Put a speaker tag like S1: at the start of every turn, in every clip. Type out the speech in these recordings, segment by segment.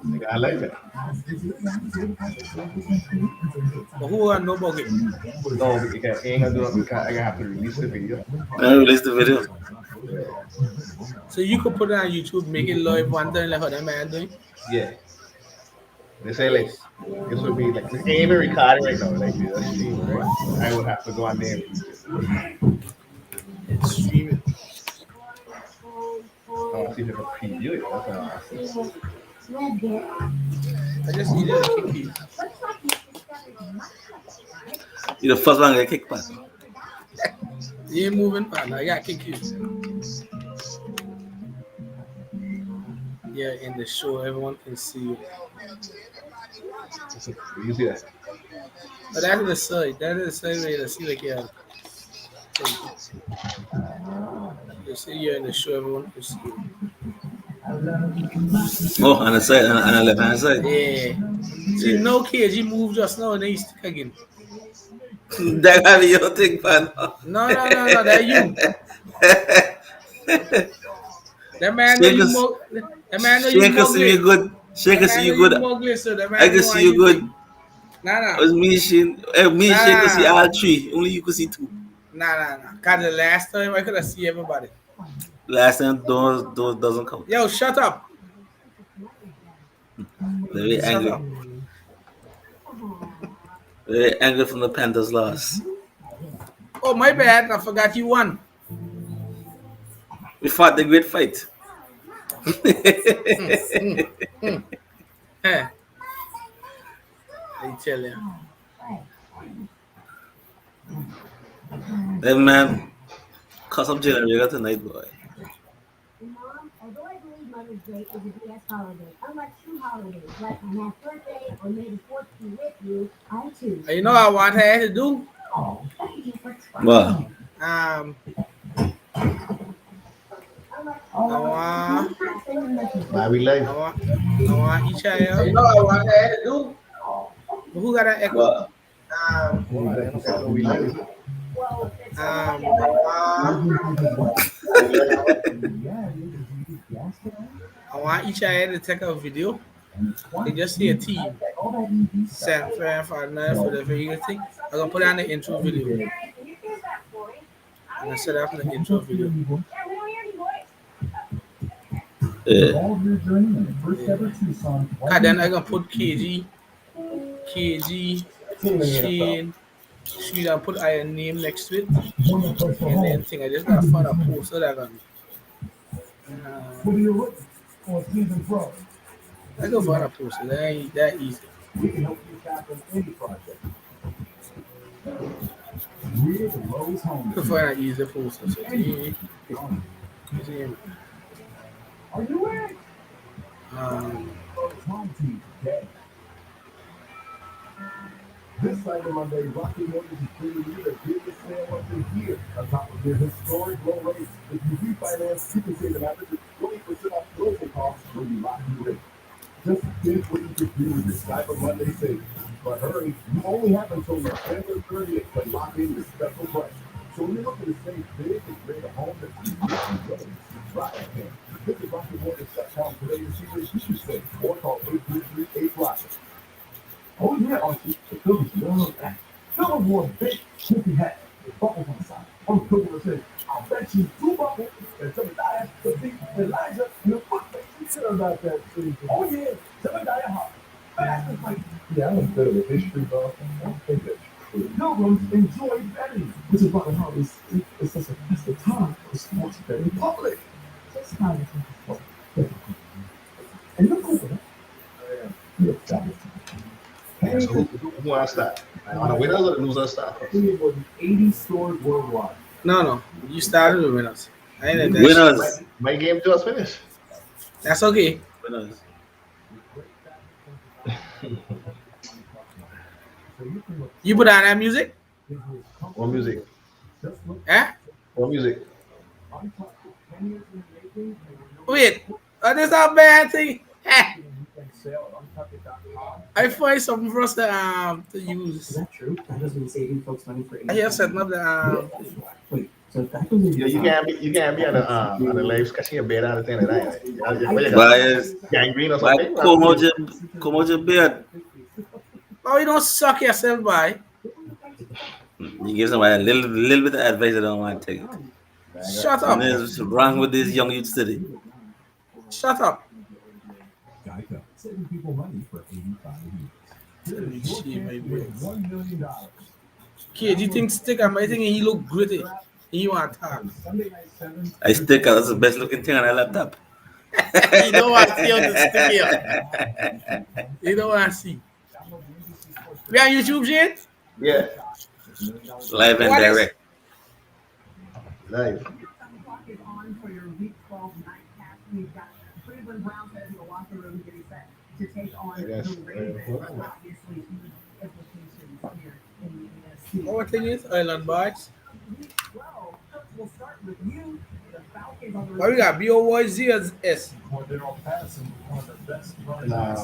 S1: Nigga, I like that.
S2: But who want know about it?
S1: No, but you can't, ain't gonna do it because I have to release the video.
S3: I released the video.
S1: Yeah.
S2: So you could put it on YouTube, make it live one time like how that man doing.
S1: Yeah. They say like this would be like ain't even recording right now, like we just streaming, right? So I would have to go on there and release it.
S2: And stream it.
S1: I want to see if I can preview it. That's what I want to see.
S2: I just needed a kick you.
S3: You're the first one to get kicked back.
S2: You ain't moving, man. I got kick you. Yeah, in the show, everyone can see you.
S1: You see that?
S2: But that's the side. That is the side where you see like yeah. You see you're in the show, everyone can see you.
S3: Oh, on the side, on the left hand side.
S2: Yeah. See, no KG move just now and then you stick again.
S3: That gotta be your thing, man.
S2: No, that you. That man know you mug. That man know you
S3: She can see me
S2: mugly.
S3: good. She can see you good.
S2: Mugly, so that man
S3: I can
S2: know
S3: see you good.
S2: Nah.
S3: It was me, she can see all three. Only you can see two.
S2: Nah. Cause the last time I could have see everybody.
S3: Last time those doesn't count.
S2: Yo, shut up.
S3: Very
S2: Shut
S3: angry.
S2: up.
S3: Very angry from the Panthers loss.
S2: Oh, my bad. I forgot you won.
S3: We fought the great fight.
S2: Hey. I tell you.
S3: Hey man, cause I'm generator tonight, boy.
S4: Mom, although I believe Mother's Day is a BS holiday, unlike true holidays like my half birthday or May the 4th be with you, I too.
S2: You know what I want her to do?
S3: What?
S1: Why we live?
S2: I want each of you. You know what I want her to do? Who got an echo?
S3: What?
S1: We live.
S2: I want each of you to take a video. They just see a team. Send for another for the video thing. I'm gonna put it on the intro video. I'm gonna set up the intro video.
S3: Yeah.
S2: And then I'm gonna put KG, Shane, Street, and put our name next to it. And then thing I just gotta find a poster that I go find a poster. That ain't that easy.
S5: We can help you tackle any project. We're the Lowe's Home.
S2: I can find an easy poster. So
S5: Are you in?
S2: um,
S5: Home team today. This Cyber Monday, Rocky Mortgage is bringing you the biggest sale of the year. On top of their historic low rates, if you refinance, you can save an average of 20% off closing costs when you lock in rate. Just think what you could do with your Cyber Monday savings. But hurry, you only have until November 30th to lock in your special price. So when you're looking to save big and create a home that's uniquely built, try it again. Visit RockyMortgage.com today to see where you should save, or call 833-8-ROCKY. Oh yeah, Archie, the Phillies love that. Phillies wore a big chippy hat with bubbles on the side. I'm cooking to say, I'll bet you 2 bubbles and Zebediah could beat Elijah in the football. You sure about that, too? Oh yeah, Zebediah Hart. Fastest fight. Yeah, I'm a bit of a history buff. I don't think that's true. Pilgrims enjoy betting. Which is why it's such a best of time for sports betting public. Just how you think. And you're cool with that. Yeah, got it.
S1: Yeah, so who wants that? On the winners or the losers start first?
S5: We have more than 80 stores worldwide.
S2: no. You started with winners. I ain't that
S3: Winners.
S1: My game just finished.
S2: That's okay.
S3: Winners.
S2: You put on that music?
S1: What music?
S2: Eh?
S1: What music?
S2: Wait. This a bad thing. I find something for us to use.
S6: Is that true? That doesn't mean saving folks money for
S2: I have setting up the
S6: Wait,
S1: You can't be on the live sketching your bed out of thing like that. What you got?
S3: Why
S1: Gangrene or
S3: why
S1: something?
S3: come out your bed?
S2: Oh, you don't suck yourself by.
S3: You give somebody a little bit of advice they don't want to take it.
S2: Shut
S3: And
S2: up.
S3: there's wrong with this young youth city.
S2: Shut up.
S5: Geico, saving people money for 85 years.
S2: Let me see my bits.
S5: $1 million.
S2: Kid, you think stick on my thing and he look gritty. And you want to talk.
S5: Sunday night 7.
S3: I stick out. That's the best looking thing on that laptop.
S2: You don't want to see how the stick here. You don't want to see. We on YouTube, Shane?
S1: Yeah,
S3: Live and
S2: What is?
S3: direct.
S1: live.
S4: 7 o'clock is on for your Week 12 nightcap. We've got Cleveland Browns headed to the locker room getting set to take on
S1: I guess,
S4: the Ravens.
S1: uh,
S4: Obviously, huge implications here in the NFC.
S2: What thing is? Island Boys.
S4: Week 12, we'll start with you. The Falcons on the
S2: What we got? BOYZ or S?
S5: Cordero Patterson, one of the best running backs.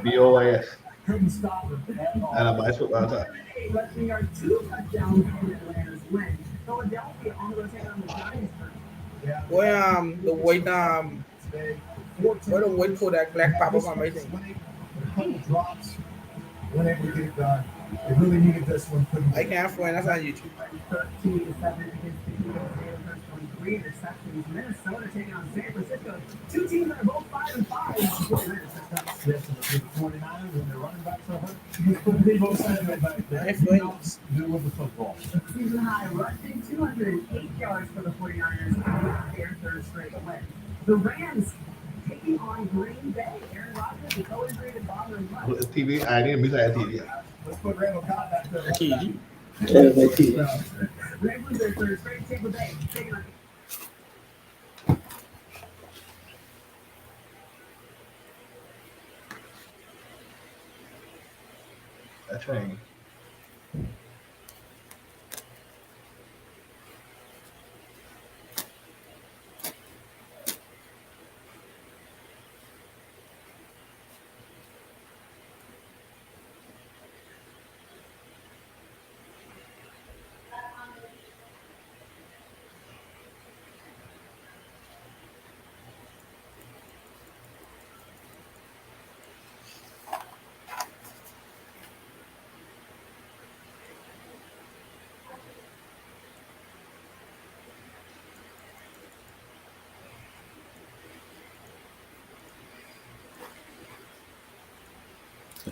S1: BOYS.
S5: Couldn't stop him at all.
S1: And a bicycle football talk.
S4: rushing yards, 2 touchdowns in Atlanta's win. Philadelphia on the road taking on the Giants.
S2: Where the white where the white Kodak black pop up on my thing.
S5: A couple drops, weren't able to get it done. They really needed this one. Couldn't
S2: I can't find that's on YouTube.
S4: 13-7 against the Eagles. Jalen Hurts 23 interceptions. Minnesota taking on San Francisco. Two teams that are both 5-5.
S5: Yes, and the 49ers when their running backs are hurt. They both said that back there.
S2: I
S5: Else to do with the football.
S4: Season high rushing 208 yards for the 49ers. Their third straight win. The Rams taking on Green Bay. Aaron Rodgers is always rated bottom and left.
S1: TV, I need to miss that TV.
S5: Let's put Randall Cobb back there.
S2: TV.
S4: Rams lose their third straight. Tampa Bay taking on
S1: That's right.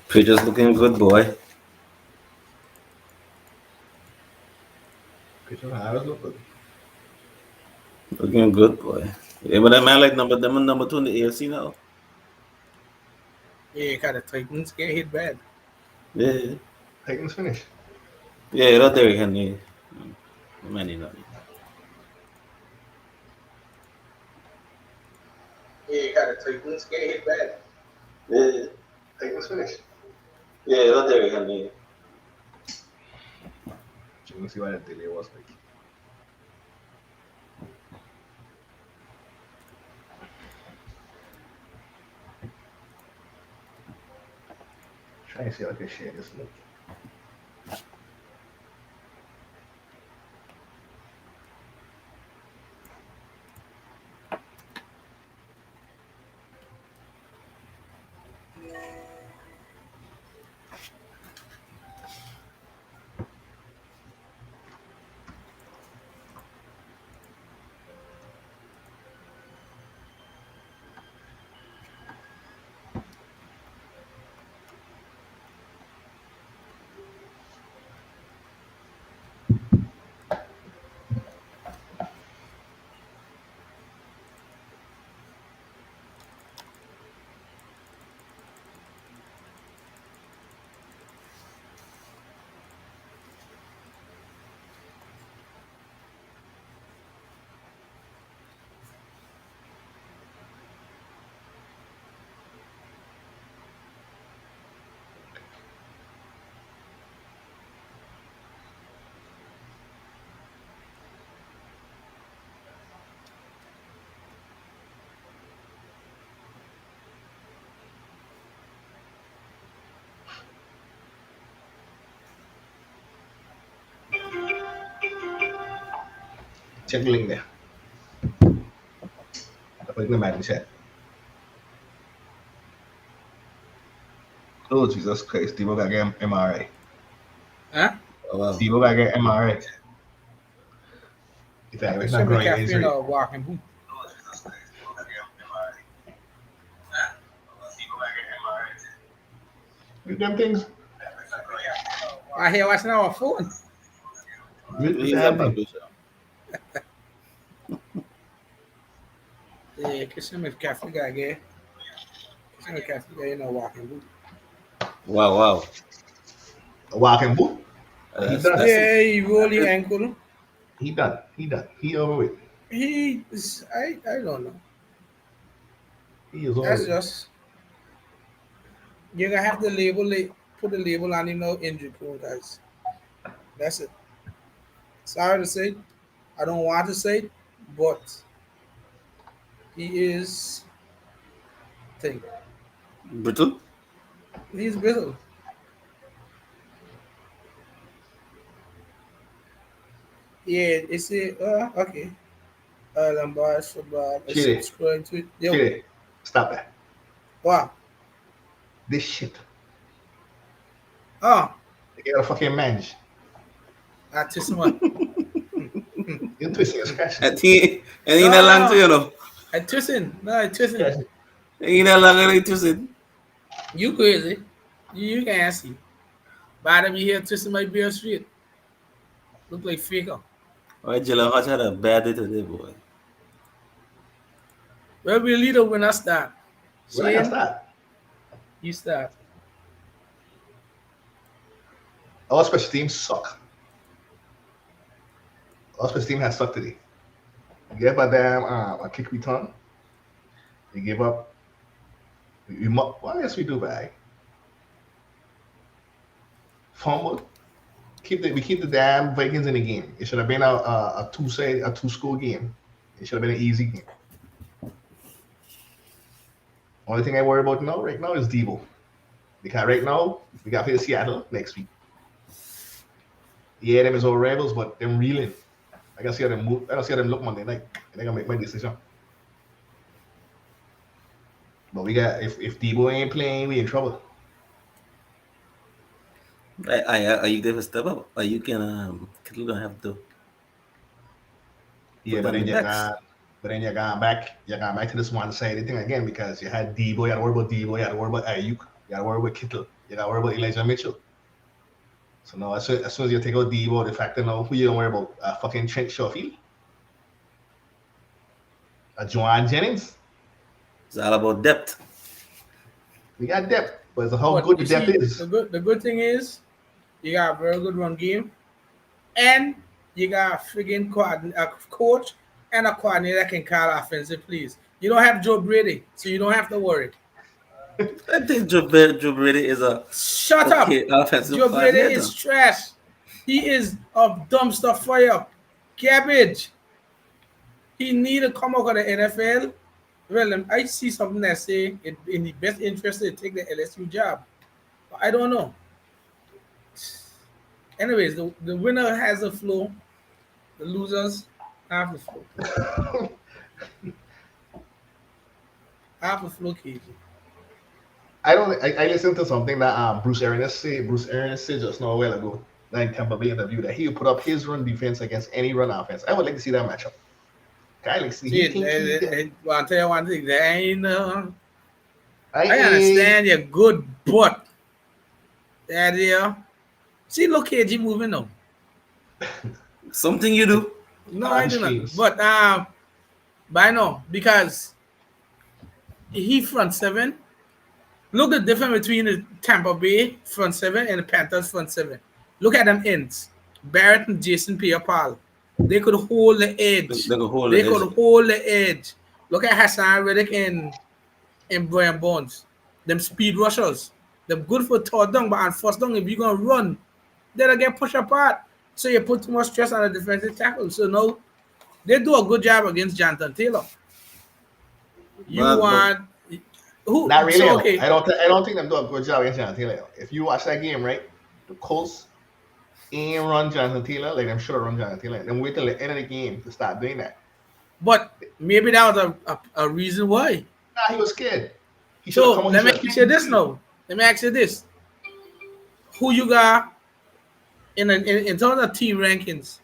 S3: Picture's looking good, boy.
S1: Picture of Harris look good.
S3: Looking good, boy. Yeah, but that man like number 2 in the AFC now.
S2: Yeah, kind of Titans get hit bad.
S3: Yeah.
S1: Titans finish.
S3: Yeah, not there again. Yeah. Many not.
S2: Yeah, kind of Titans get hit bad.
S3: Yeah.
S1: Titans finish.
S3: Yeah, not there again. Yeah.
S1: So you can see why that delay was like. Trying to see how I can share this link. Check the link there. I put it in the man chat. Oh Jesus Christ, Steve got get MRI.
S2: Huh?
S3: Oh, wow.
S1: Steve got get MRI. It's like it's not
S2: Christian
S1: growing
S2: McCaffrey
S1: injury.
S2: or walking boot.
S1: You them things.
S2: I hear watching our phone.
S1: It's
S3: He's a
S1: happening.
S3: publisher.
S2: Yeah, Christian McCaffrey got get. Christian McCaffrey got walking boot.
S3: Wow, wow.
S1: A walking boot. Oh, he done.
S3: That's
S2: Yeah, he roll his
S3: it.
S2: ankle.
S1: He done. He done. He over with.
S2: He is, I don't know.
S1: He is over
S2: That's
S1: with.
S2: just you're gonna have to label it, put the label on him now, injury prone, guys. That's it. Sorry to say, I don't want to say, it, but he is thing.
S3: Brittle?
S2: He's brittle. Yeah, it's a okay. Lombard football. I
S1: Chile.
S2: subscribe to it. Yo,
S1: Chile. Stop that.
S2: wow.
S1: This shit.
S2: Oh,
S1: They got a fucking mange.
S2: artist one.
S1: You twisting and scratching.
S3: And he not long to, you know.
S2: I twisting. No, I twisting.
S1: Scratching.
S3: He not long to twisted.
S2: You crazy. You can't see. Bottom you here twisting my beard straight. Look like faker.
S3: Why Jalen Hutch had a bad day today, boy.
S2: Well, we leader when I start.
S1: When I got
S2: Shane,
S1: start.
S2: you start.
S1: Our special teams suck. Our special team has sucked today. You gave a damn a kick return. You gave up. What else we do, bag? Fumble. We keep the damn Vikings in the game. It should have been a two-score game. It should have been an easy game. Only thing I worry about right now is Debo. Because right now we got to play Seattle next week. Yeah, them is our rivals, but them reeling. I gotta see how them move. I gotta see how them look Monday night. And I gotta make my decision. But we got if Debo ain't playing, we in trouble.
S3: Are you there to step up? Or you can Kittle gonna have to
S1: Yeah,
S3: put
S1: but
S3: down
S1: then
S3: the backs.
S1: you're going back to this one-sided thing again because you had Debo, you gotta worry about Debo, you gotta worry about Ayuk, you gotta worry about Kittle, you gotta worry about Elijah Mitchell. So now as soon as you take out Debo, the fact that now who you don't worry about fucking Trent Sherfield, Joanne Jennings.
S3: It's all about depth.
S1: We got depth, but it's how
S2: But
S1: good the
S2: you
S1: depth
S2: see,
S1: is.
S2: the good thing is you got a very good run game, and you got a friggin' coach and a coordinator that can call offensive plays. You don't have Joe Brady, so you don't have to worry.
S3: I think Joe Brady is a
S2: Shut
S3: okay
S2: up.
S3: offensive
S2: Joe Brady
S3: coordinator.
S2: is trash. He is a dumpster fire. Garbage. He need to come out of the NFL. Well, I see something that say it in the best interest to take the LSU job. But I don't know. Anyways, the winner has the flow. The losers have the flow. Have the flow, KG.
S1: I listened to something that Bruce Arians said. Bruce Arians said just now a while ago, that in Tampa Bay interview, that he would put up his run defense against any run offense. I would like to see that matchup. I like to see.
S2: See,
S1: He think he.
S2: I'll tell you one thing. There ain't no. I
S1: I
S2: understand you're good, but that there. See, look, KG moving on.
S3: Something you do.
S2: No, I do not.
S1: Hamstrings.
S2: But I know because he front seven. Look the difference between the Tampa Bay front seven and the Panthers front seven. Look at them ends. Barrett and Jason Pierre-Paul. They could hold the edge.
S3: They could hold
S2: They
S3: the
S2: could
S3: edge.
S2: hold the edge. Look at Hassan Reddick and Brian Bones. Them speed rushers. Them good for third down, but on first down, if you're gonna run, they'll get pushed apart. So you put too much stress on the defensive tackle. So no, they do a good job against Jonathan Taylor. You
S3: But
S2: want who?
S1: Not really.
S2: So, okay.
S1: I don't think them do a good job against Jonathan Taylor. If you watch that game, right, the Colts ain't run Jonathan Taylor like them should have run Jonathan Taylor. Then wait till the end of the game to start doing that.
S2: But maybe that was a reason why.
S1: Nah, he was scared. He should have
S2: So
S1: come on.
S2: let me ask you this now. Let me ask you this: who you got in terms of team rankings?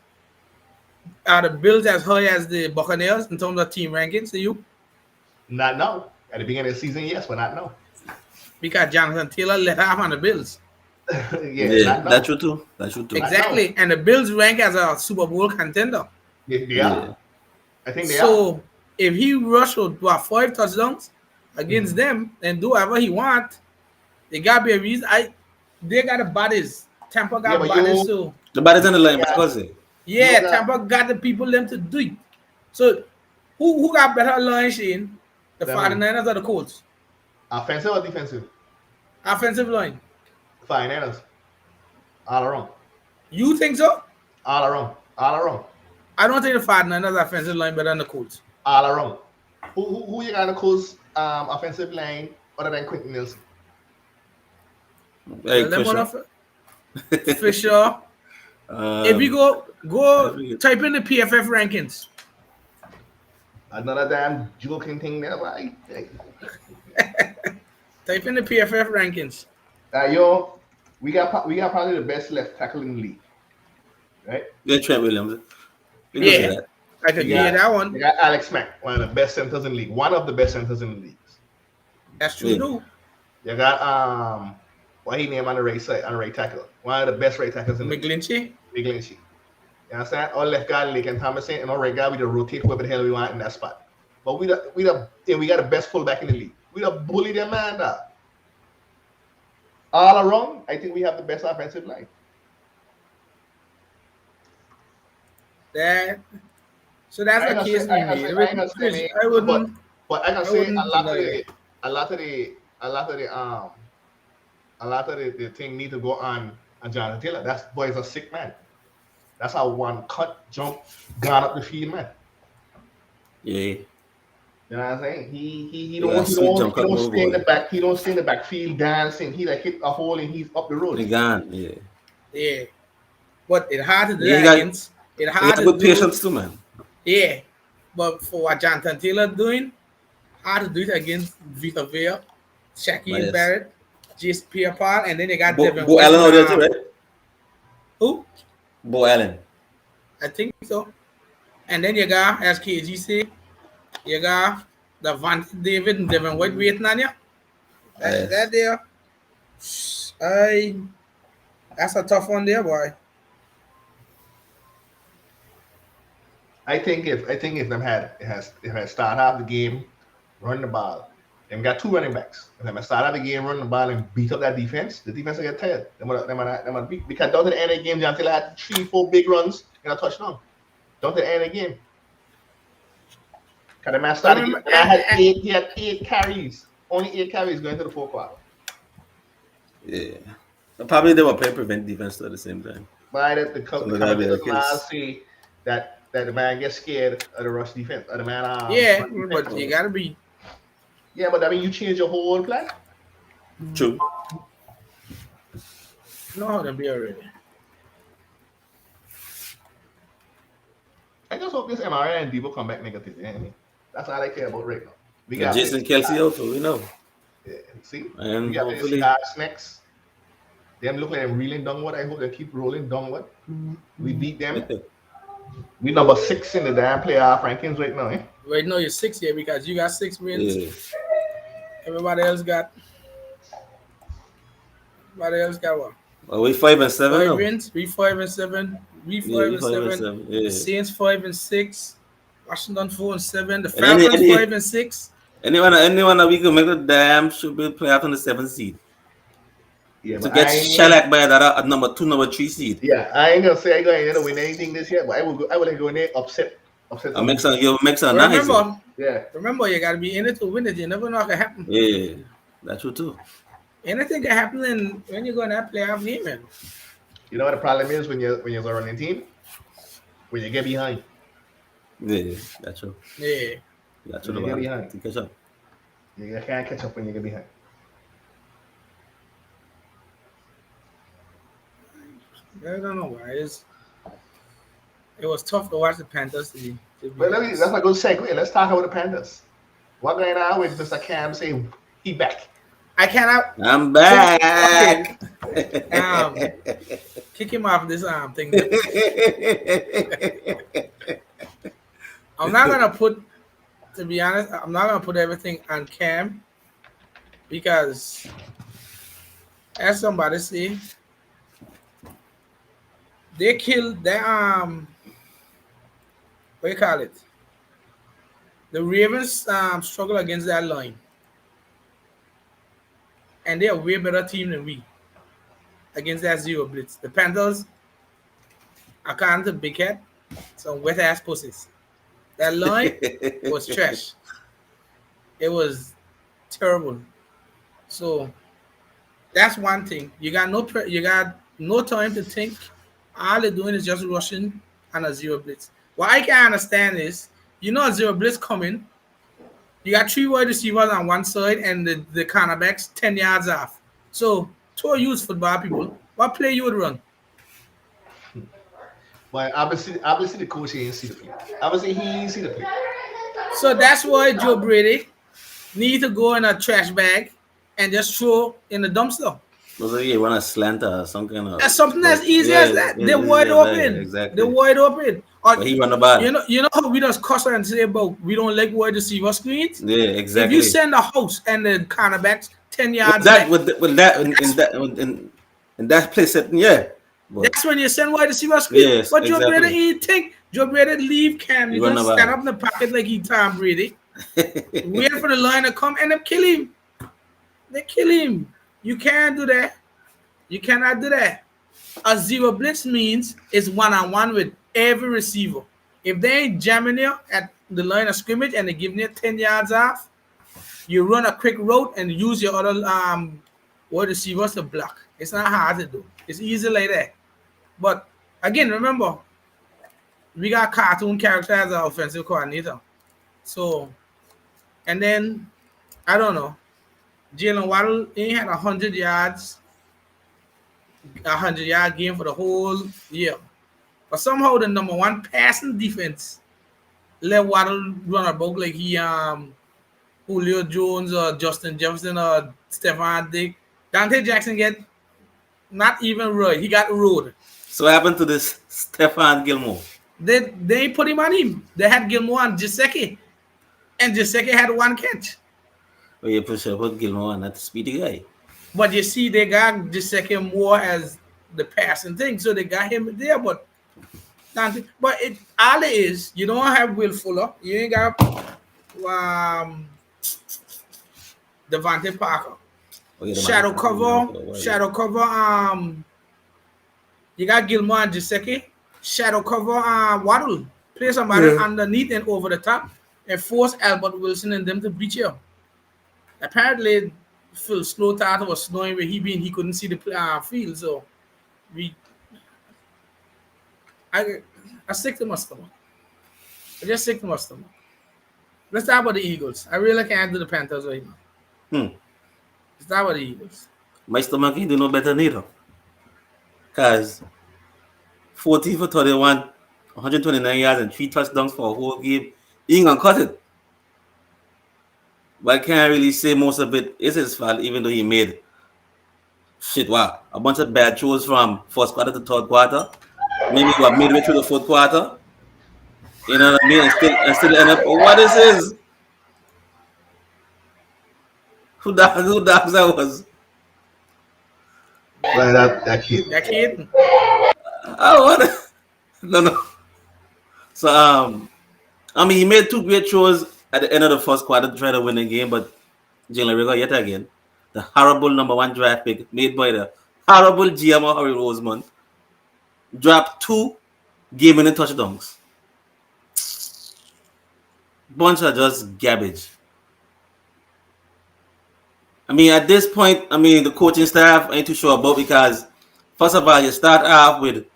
S2: Are the Bills as high as the Buccaneers in terms of team rankings to you?
S1: Not now. At the beginning of the season, yes, but not now.
S2: Because Jonathan Taylor let off on the Bills.
S1: Yeah, not now.
S3: that's true too. That's true too.
S2: Exactly. And the Bills rank as a Super Bowl contender.
S1: They
S3: Yeah.
S1: are. I think they are.
S2: So if he rushed with 5 touchdowns against
S1: Mm-hmm.
S2: them and do whatever he want, they gotta be a reason. They got the bodies. Tampa got
S1: Yeah, but
S2: bodies
S1: you-
S2: too.
S3: The body's on the line,
S1: Yeah.
S3: because it.
S2: Yeah,
S1: You got-
S2: Tampa got the people them to do it. So who got better line, Shane? The
S1: Them.
S2: 49ers or the Colts?
S1: Offensive or defensive?
S2: Offensive line.
S1: 49ers. All around.
S2: You think so?
S1: All around. All around.
S2: I don't think the 49ers offensive line better than the Colts.
S1: All around. Who you got in the Colts offensive line other than Quentin Nelson?
S3: Hey,
S2: Well, them one
S3: Fisher.
S2: of- Fisher. If you go
S3: every-
S2: type in the PFF rankings.
S1: Another damn joking thing there, right?
S2: Type in the PFF rankings.
S1: Yo, we got probably the best left tackle in the league, right?
S3: Yeah, Trent Williams. We can say
S2: Yeah.
S3: that.
S2: I could
S1: Yeah.
S2: give you that one.
S1: We got Alex Mack, one of the best centers in the league. One of the best centers in the leagues.
S2: That's true
S3: Yeah.
S2: too.
S1: You got what he named on the right side, on the right tackle. One of the best right tackles in the league.
S2: McGlinchey.
S1: Big Lynchy. You understand? Our left guard, Laken Thomason, and our right guard, we just rotate whoever the hell we want in that spot. But we got the best fullback in the league. We the bully them man dog. All around, I think we have the best offensive line.
S2: That. So that's
S1: I
S2: the
S1: ain't
S2: case
S1: gonna
S2: we
S1: say-
S2: made.
S1: I ain't gonna say
S2: I wouldn't.
S1: But I can
S2: I
S1: say
S2: wouldn't deny
S1: a lot of the thing need to go on Jonathan Taylor. That boy is a sick man. That's how one cut, jump, gone up the field, man.
S3: Yeah.
S1: You know what I'm saying? He
S3: Yeah,
S1: don't
S3: sweet jump cut move,
S1: stay in the
S3: boy.
S1: back. He don't stay in the backfield dancing. He like hit a hole and he's up the road.
S3: He gone. Yeah.
S2: Yeah. But it hard to do
S3: Yeah,
S2: that
S3: he got-
S2: against. It
S3: He
S2: hard
S3: got
S2: to
S3: good
S2: do.
S3: patience too, man.
S2: Yeah. But for what Jonathan Taylor doing, hard to do it against Vita Vea, Shaquille
S3: Yes.
S2: Barrett, Jason Pierre-Paul, and then they got
S3: Bo
S2: Devin
S3: Allen
S2: White
S3: out there
S2: now.
S3: too, right?
S2: Who?
S3: Bo Allen.
S2: I think so. And then you got, as KG say, you got Davante David and Devin White waiting on you.
S3: Yes.
S2: That there. That's a tough one there, boy.
S1: I think if them had started out the game, run the ball. Them got two running backs. If them had started out the game, run the ball and beat up that defense, the defense will get tired. Them would beat, because down to the end of the game, John Taylor had 3-4 big runs and a touchdown. Down to the end of the game. Because the man started, the man had 8 carries. Only 8 carries going to the fourth quarter.
S3: Yeah. Probably they were playing prevent defense too at the same time.
S1: By that,
S3: So
S1: the
S3: they gotta be
S1: commentators
S3: like
S1: now
S3: this.
S1: say that the man gets scared of the rush defense. Or the man,
S2: Yeah,
S1: run
S2: but
S1: defense.
S2: you gotta be.
S1: Yeah, but I mean, you change your whole plan.
S3: True.
S2: Know how to be already.
S1: I just hope this MRI and Debo come back negative. You know what I mean? That's all I care about right now. We
S3: And
S1: got
S3: Jason Kelsey also, we know.
S1: Yeah, see,
S3: And
S1: we got
S3: hopefully,
S1: these guys next. Them look like them reeling downward. I hope they keep rolling downward. We beat them. We number 6 in the damn playoff rankings right now. Eh?
S2: Right now you're 6 here because you got 6 wins.
S3: yeah.
S2: Everybody else got what?
S3: Well, we 5 and 7
S2: 5
S3: now.
S2: wins. We 5 and 7. We 5
S3: Yeah, we
S2: and
S3: 5 and
S2: 7.
S3: 7. Yeah.
S2: The Saints 5 and 6. Washington 4 and 7. The
S3: And any-
S2: Falcons 5 and 6.
S3: Anyone that we can make the damn should be play out on the 7th seed.
S1: Yeah,
S3: To
S1: but
S3: get
S1: I ain't-
S3: shellacked by that number 2, number 3 seed.
S1: Yeah, I ain't gonna say I gonna win anything this year, but I will go in there upset.
S3: I'll make some nice.
S2: Remember, you gotta be in it to win it. You never know what can happen.
S3: Yeah, that's true too.
S2: Anything can happen when you go in that playoff game, man.
S1: You know what the problem is when you're a running team? When you get behind.
S3: Yeah, that's true.
S2: Yeah.
S3: That's true.
S1: Yeah,
S3: about
S1: yeah.
S3: it. To catch up.
S1: You can't catch up when you get behind.
S2: I don't know why. It was tough to watch the Panthers to be
S1: But that's
S2: honest.
S1: a good segue. Let's talk about the Panthers. What going on with Mr. Cam saying he back?
S2: I cannot.
S3: I'm
S2: Okay.
S3: back.
S2: Kick him off this thing. I'm not gonna put. To be honest, I'm not gonna put everything on Cam because, as somebody say, they killed the what do you call it? The Ravens struggle against that line, and they're a way better team than we against that zero blitz. The Panthers, according to Big Cat, some wet ass pussies. That line was trash. It was terrible. So that's one thing. You got no time to think. All they're doing is just rushing on a zero blitz. What I can understand is, a zero blitz coming. You got three wide receivers on one side and the cornerbacks 10 yards off. So to use football people, what play you would run?
S1: But obviously the coach ain't see the play. Obviously he ain't see the play.
S2: So that's why Joe Brady need to go in a trash bag and just throw in the dumpster.
S3: So you want a slant or something?
S2: That's something as easy as that. They're wide open.
S3: Exactly.
S2: They're wide open. Or,
S3: But he run the ball.
S2: you know how we just cuss and say about we don't like wide receiver screens?
S3: Yeah, exactly.
S2: If you send the house and the cornerbacks 10 yards
S3: in that place, yeah. But
S2: that's when you send wide receiver screen.
S3: Yes,
S2: But Joe
S3: exactly.
S2: Brady, he think Joe Brady leave Cam.
S3: He
S2: You
S3: run
S2: just
S3: the
S2: stand
S3: ball.
S2: up in the pocket like he Tom Brady. Wait for the line to come and them kill him. They kill him. You can't do that. You cannot do that. A zero blitz means it's one-on-one with every receiver. If they ain't jamming you at the line of scrimmage and they're giving you 10 yards off, you run a quick route and use your other wide receivers to block. It's not hard to do. It's easy like that. But again, remember, we got cartoon character as our offensive coordinator. So, and then I don't know. Jalen Waddle he had 100 yard game for the whole year. But somehow the number one passing defense let Waddle run about like he Julio Jones or Justin Jefferson or Stephon Diggs. Dante Jackson get not even right. He got ruled.
S3: So what happened to this Stephon Gilmore?
S2: They put him on him. They had Gilmore and Gesicki. And Gesicki had one catch.
S3: Well, you put Gilmore on that speedy guy.
S2: But you see, they got Gesicki more as the passing thing. So they got him there. But all it is, you don't have Will Fuller. You ain't got Devontae Parker. Shadow cover. You got Gilmore and Gesicki. Shadow cover. Waddle. Play somebody underneath and over the top, and force Albert Wilson and them to beat you. Apparently, Phil Snow thought it was snowing where he couldn't see the field. So I stick to my stomach. I just stick to my stomach. Let's talk about the Eagles. I really can't do the Panthers right now. Let's talk about the Eagles.
S3: My stomach ain't do no better neither. Because 40 for 31, 129 yards and 3 touchdowns for a whole game. He ain't gonna cut it. But I can't really say most of it is his fault, even though he made a bunch of bad throws from first quarter to third quarter. Maybe got midway through the fourth quarter. You know what I mean? And still end up. What is this? Who dogs that was?
S1: Right, that kid.
S2: That kid.
S3: Oh, what? No. So he made 2 great throws at the end of the first quarter to try to win the game, but Jalen Rigger yet again, the horrible number 1 draft pick made by the horrible GM of Harry Roseman, dropped 2 game-winning touchdowns. Bunch of just garbage. I mean, at this point, the coaching staff ain't too sure about, because first of all, you start off with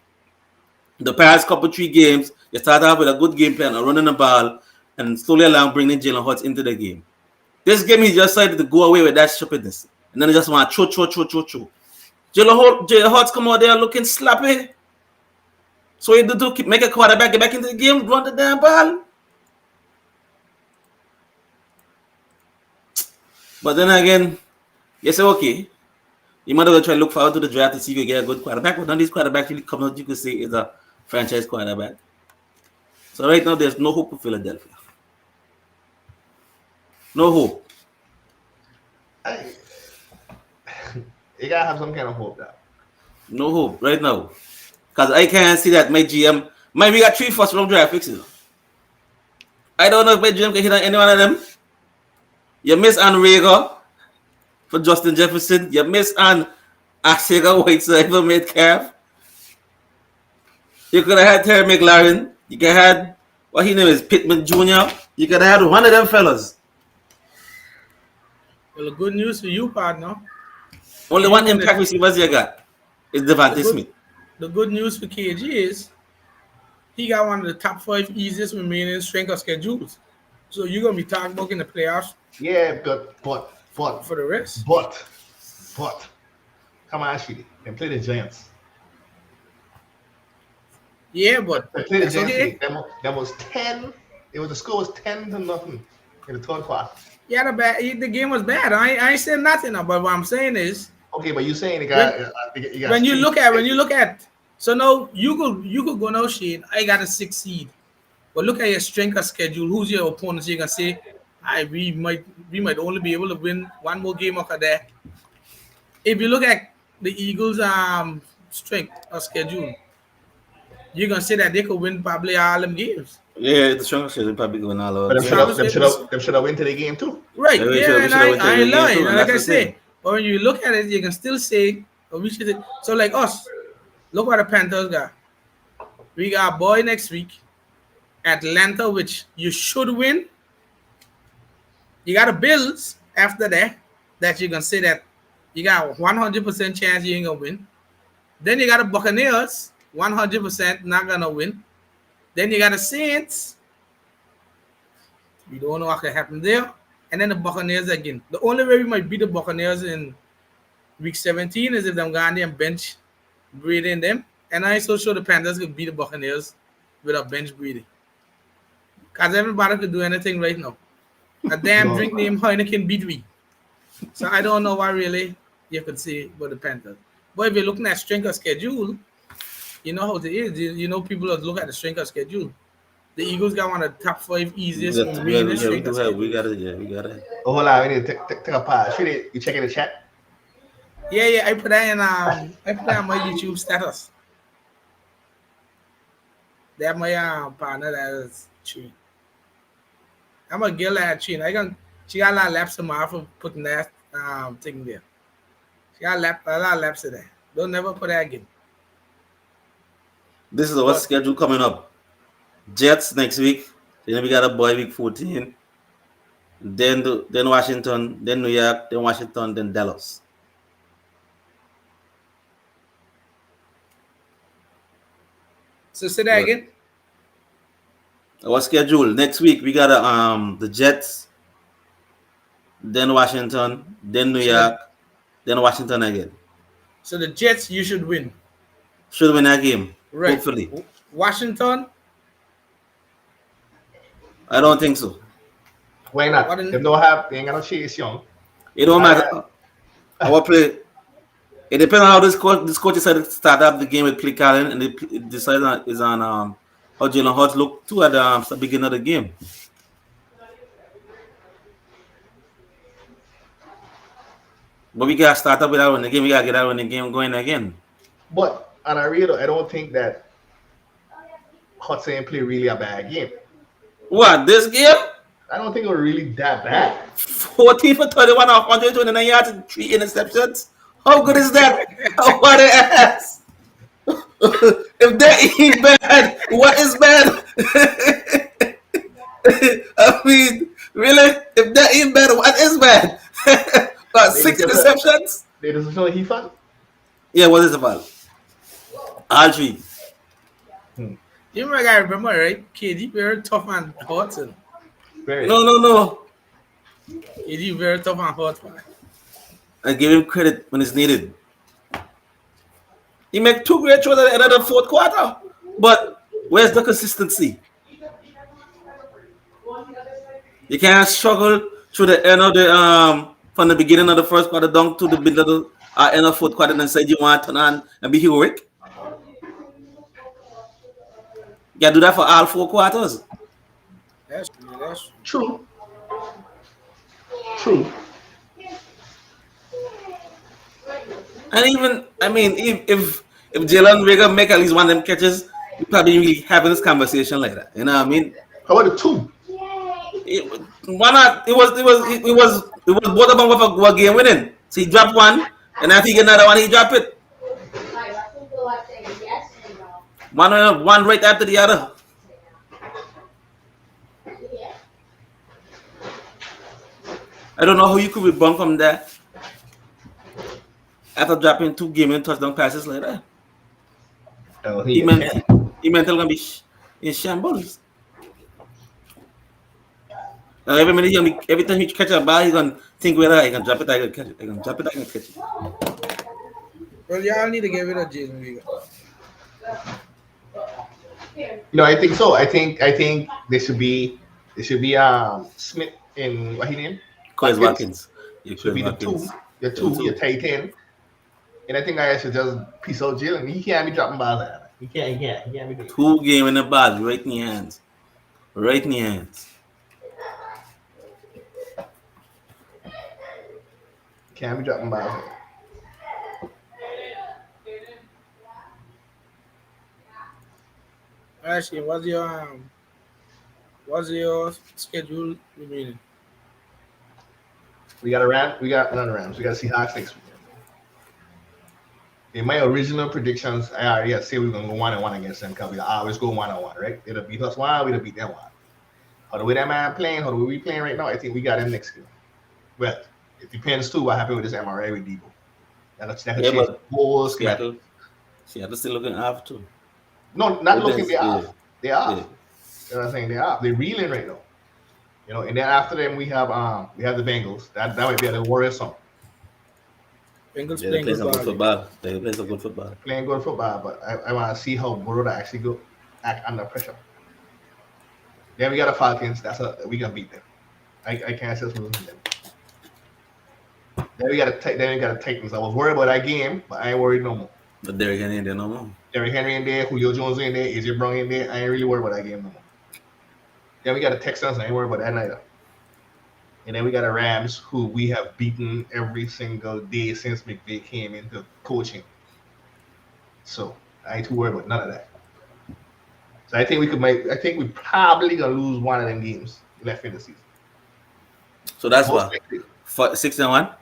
S3: the past couple 3 games, you start off with a good game plan of running the ball and slowly along bringing Jalen Hurts into the game. This game, he just decided to go away with that stupidness. And then he just want to throw. Jalen Hurts come out there looking sloppy. So you do to make a quarterback get back into the game, run the damn ball. But then again, you say, okay, you might as well try to look forward to the draft to see if you get a good quarterback. But none of these quarterbacks really come out, you could say, is a franchise quarterback. So right now, there's no hope for Philadelphia. No hope.
S1: You gotta have some kind of hope now.
S3: No hope right now. Because I can't see that my GM, we got 3 first round draft picks. I don't know if my GM can hit on any one of them. You miss Anrega for Justin Jefferson. You miss Asega Whiteside for Metcalf. You could have had Terry McLaurin. You could have had, what his name is, Pittman Jr. You could have had one of them fellas.
S2: Well, good news for you, partner.
S3: Only one impact receivers you got is Devontae Smith.
S2: The good news for KG is he got one of the top 5 easiest remaining strength of schedules. So you're gonna be talking about in the playoffs.
S1: Yeah, but
S2: for the rest.
S1: But come on, actually, they play the Giants.
S2: Yeah, but
S1: they played the Giants. Okay. That was 10. The score was 10-0 in the third quarter.
S2: Yeah, the game was bad. I ain't saying nothing, but what I'm saying is.
S1: Okay, but you're saying the guy.
S2: When you look at, so now you could go now, Shane. I got a 6 seed, but look at your strength of schedule. Who's your opponents? You can say, we might only be able to win one more game after that. If you look at the Eagles' strength of schedule, you're gonna say that they could win probably all them games.
S3: Yeah, the strength of schedule probably going all over.
S1: But them should have went to the game too.
S2: Right? Yeah, and I ain't lying. Like I say. But when you look at it, you can still say, so like us, look what the Panthers got. We got a boy next week, Atlanta, which you should win. You got the Bills after that you can say that you got 100% chance you ain't gonna win. Then you got the Buccaneers, 100% not gonna win. Then you got the Saints. We don't know what can happen there. And then the Buccaneers again. The only way we might beat the Buccaneers in week 17 is if them go on there and bench Brady in them. And I so sure the Panthers could beat the Buccaneers without bench Brady. Because everybody could do anything right now. A damn drink named Heineken beat we. So I don't know what really you could say about the Panthers. But if you're looking at strength of schedule, you know how it is. You know people look at the strength of schedule. The Eagles got one of the top 5 easiest.
S3: We got it.
S1: Oh, hold on, we need to take a pause. You checking the chat?
S2: Yeah. I put that on my YouTube status. That my partner that is cheating. I'm a girl that cheating. She got a lot of laps in my for putting that thing there. She got a lot of laps in there. Don't never put that again.
S3: This is what's schedule coming up. Jets next week. Then we got a bye week 14. Then Washington, then New York, then Washington, then Dallas.
S2: So say that again.
S3: Our schedule next week we got the Jets, then Washington, then New York, then Washington again.
S2: So the Jets you should win.
S3: Should win that game.
S2: Right.
S3: Hopefully.
S2: Washington.
S3: I don't think so.
S1: Why not? They ain't got no Chase Young.
S3: It don't matter. Our play. It depends on how this coach decided to start up the game with play calling, and it decided on how Jalen Hurts looked too at the beginning of the game. But we gotta start up with that when the game. We gotta get out when the game going again.
S1: But on a real, I don't think that Hurts ain't play really a bad game.
S3: What, this game?
S1: I don't think it was really that bad.
S3: 14 for 31 off 129 yards and 3 interceptions. How good is that? What an ass. If that ain't bad, what is bad? I mean, really? If that ain't bad, what is bad? 6 interceptions?
S1: They just know he fun.
S3: Yeah, what is it about? All 3.
S2: You remember, right? KD very tough on Hudson.
S3: No.
S2: KD very tough on Hudson.
S3: I give him credit when it's needed. He make 2 great throws at the end of the fourth quarter. But where's the consistency? You can't struggle through the end of the from the beginning of the first quarter down to the middle of the end of fourth quarter and say you want to turn on and be heroic. You gotta do that for all 4 quarters.
S2: That's true. That's true.
S1: True.
S3: And even I mean if Jalen Rager make at least one of them catches, we probably be having this conversation later. You know what I mean?
S1: How about the 2?
S3: Why not? It was both of them were game winning. So he dropped one, and if he get another one, he drop it. One right after the other. I don't know how you could be bumped from that after dropping 2 game-winning touchdown passes like that.
S1: Oh,
S3: He mental gonna be in shambles. Every time he catch a ball, he's gonna think whether he can drop it, I can catch it. I can drop it, I can catch it.
S2: Well, y'all need to get rid of Jalen Reagor.
S1: No, I think so. I think they should be Smith in what he name?
S3: Quez Watkins.
S1: Should be the 2, your tight end. And I think I should just piece out Jalen. He can't be dropping balls like that. He can't be doing it.
S3: 2 game in the ball, right in your hands. Right in your hands.
S1: Can't be dropping balls.
S2: Actually, what's your schedule remaining?
S1: We got another Rams. We got Seahawks next week. In my original predictions, I already say we were gonna go 1-1 against them because we always go 1-1, right? It'll beat us one, we'll beat them one. How the way that man playing, how the way we playing right now, I think we got him next game. Well, it depends too what happened with this MRA with Debo. That could change the whole schedule.
S3: Seattle still looking up too.
S1: No, not looking. They are. They are. You know what I'm saying? They are. They're reeling right now. You know, and then after them we have the Bengals. That might be a worrisome song.
S2: Bengals
S3: playing good football. They play some good football.
S1: Playing good football, but I want to see how Burrow actually act under pressure. Then we got the Falcons. We gonna beat them. I can't say losing them. Then we got the Titans. I was worried about that game, but I ain't worried no more.
S3: But Derrick Henry in there no more.
S1: Derrick Henry in there, Julio Jones in there, AJ Brown in there. I ain't really worried about that game no more. Then we got the Texans. I ain't worried about that neither. And then we got the Rams, who we have beaten every single day since McVay came into coaching. So I ain't too worried about none of that. So I think we probably gonna lose one of them games left in the season.
S3: So that's what 6-1,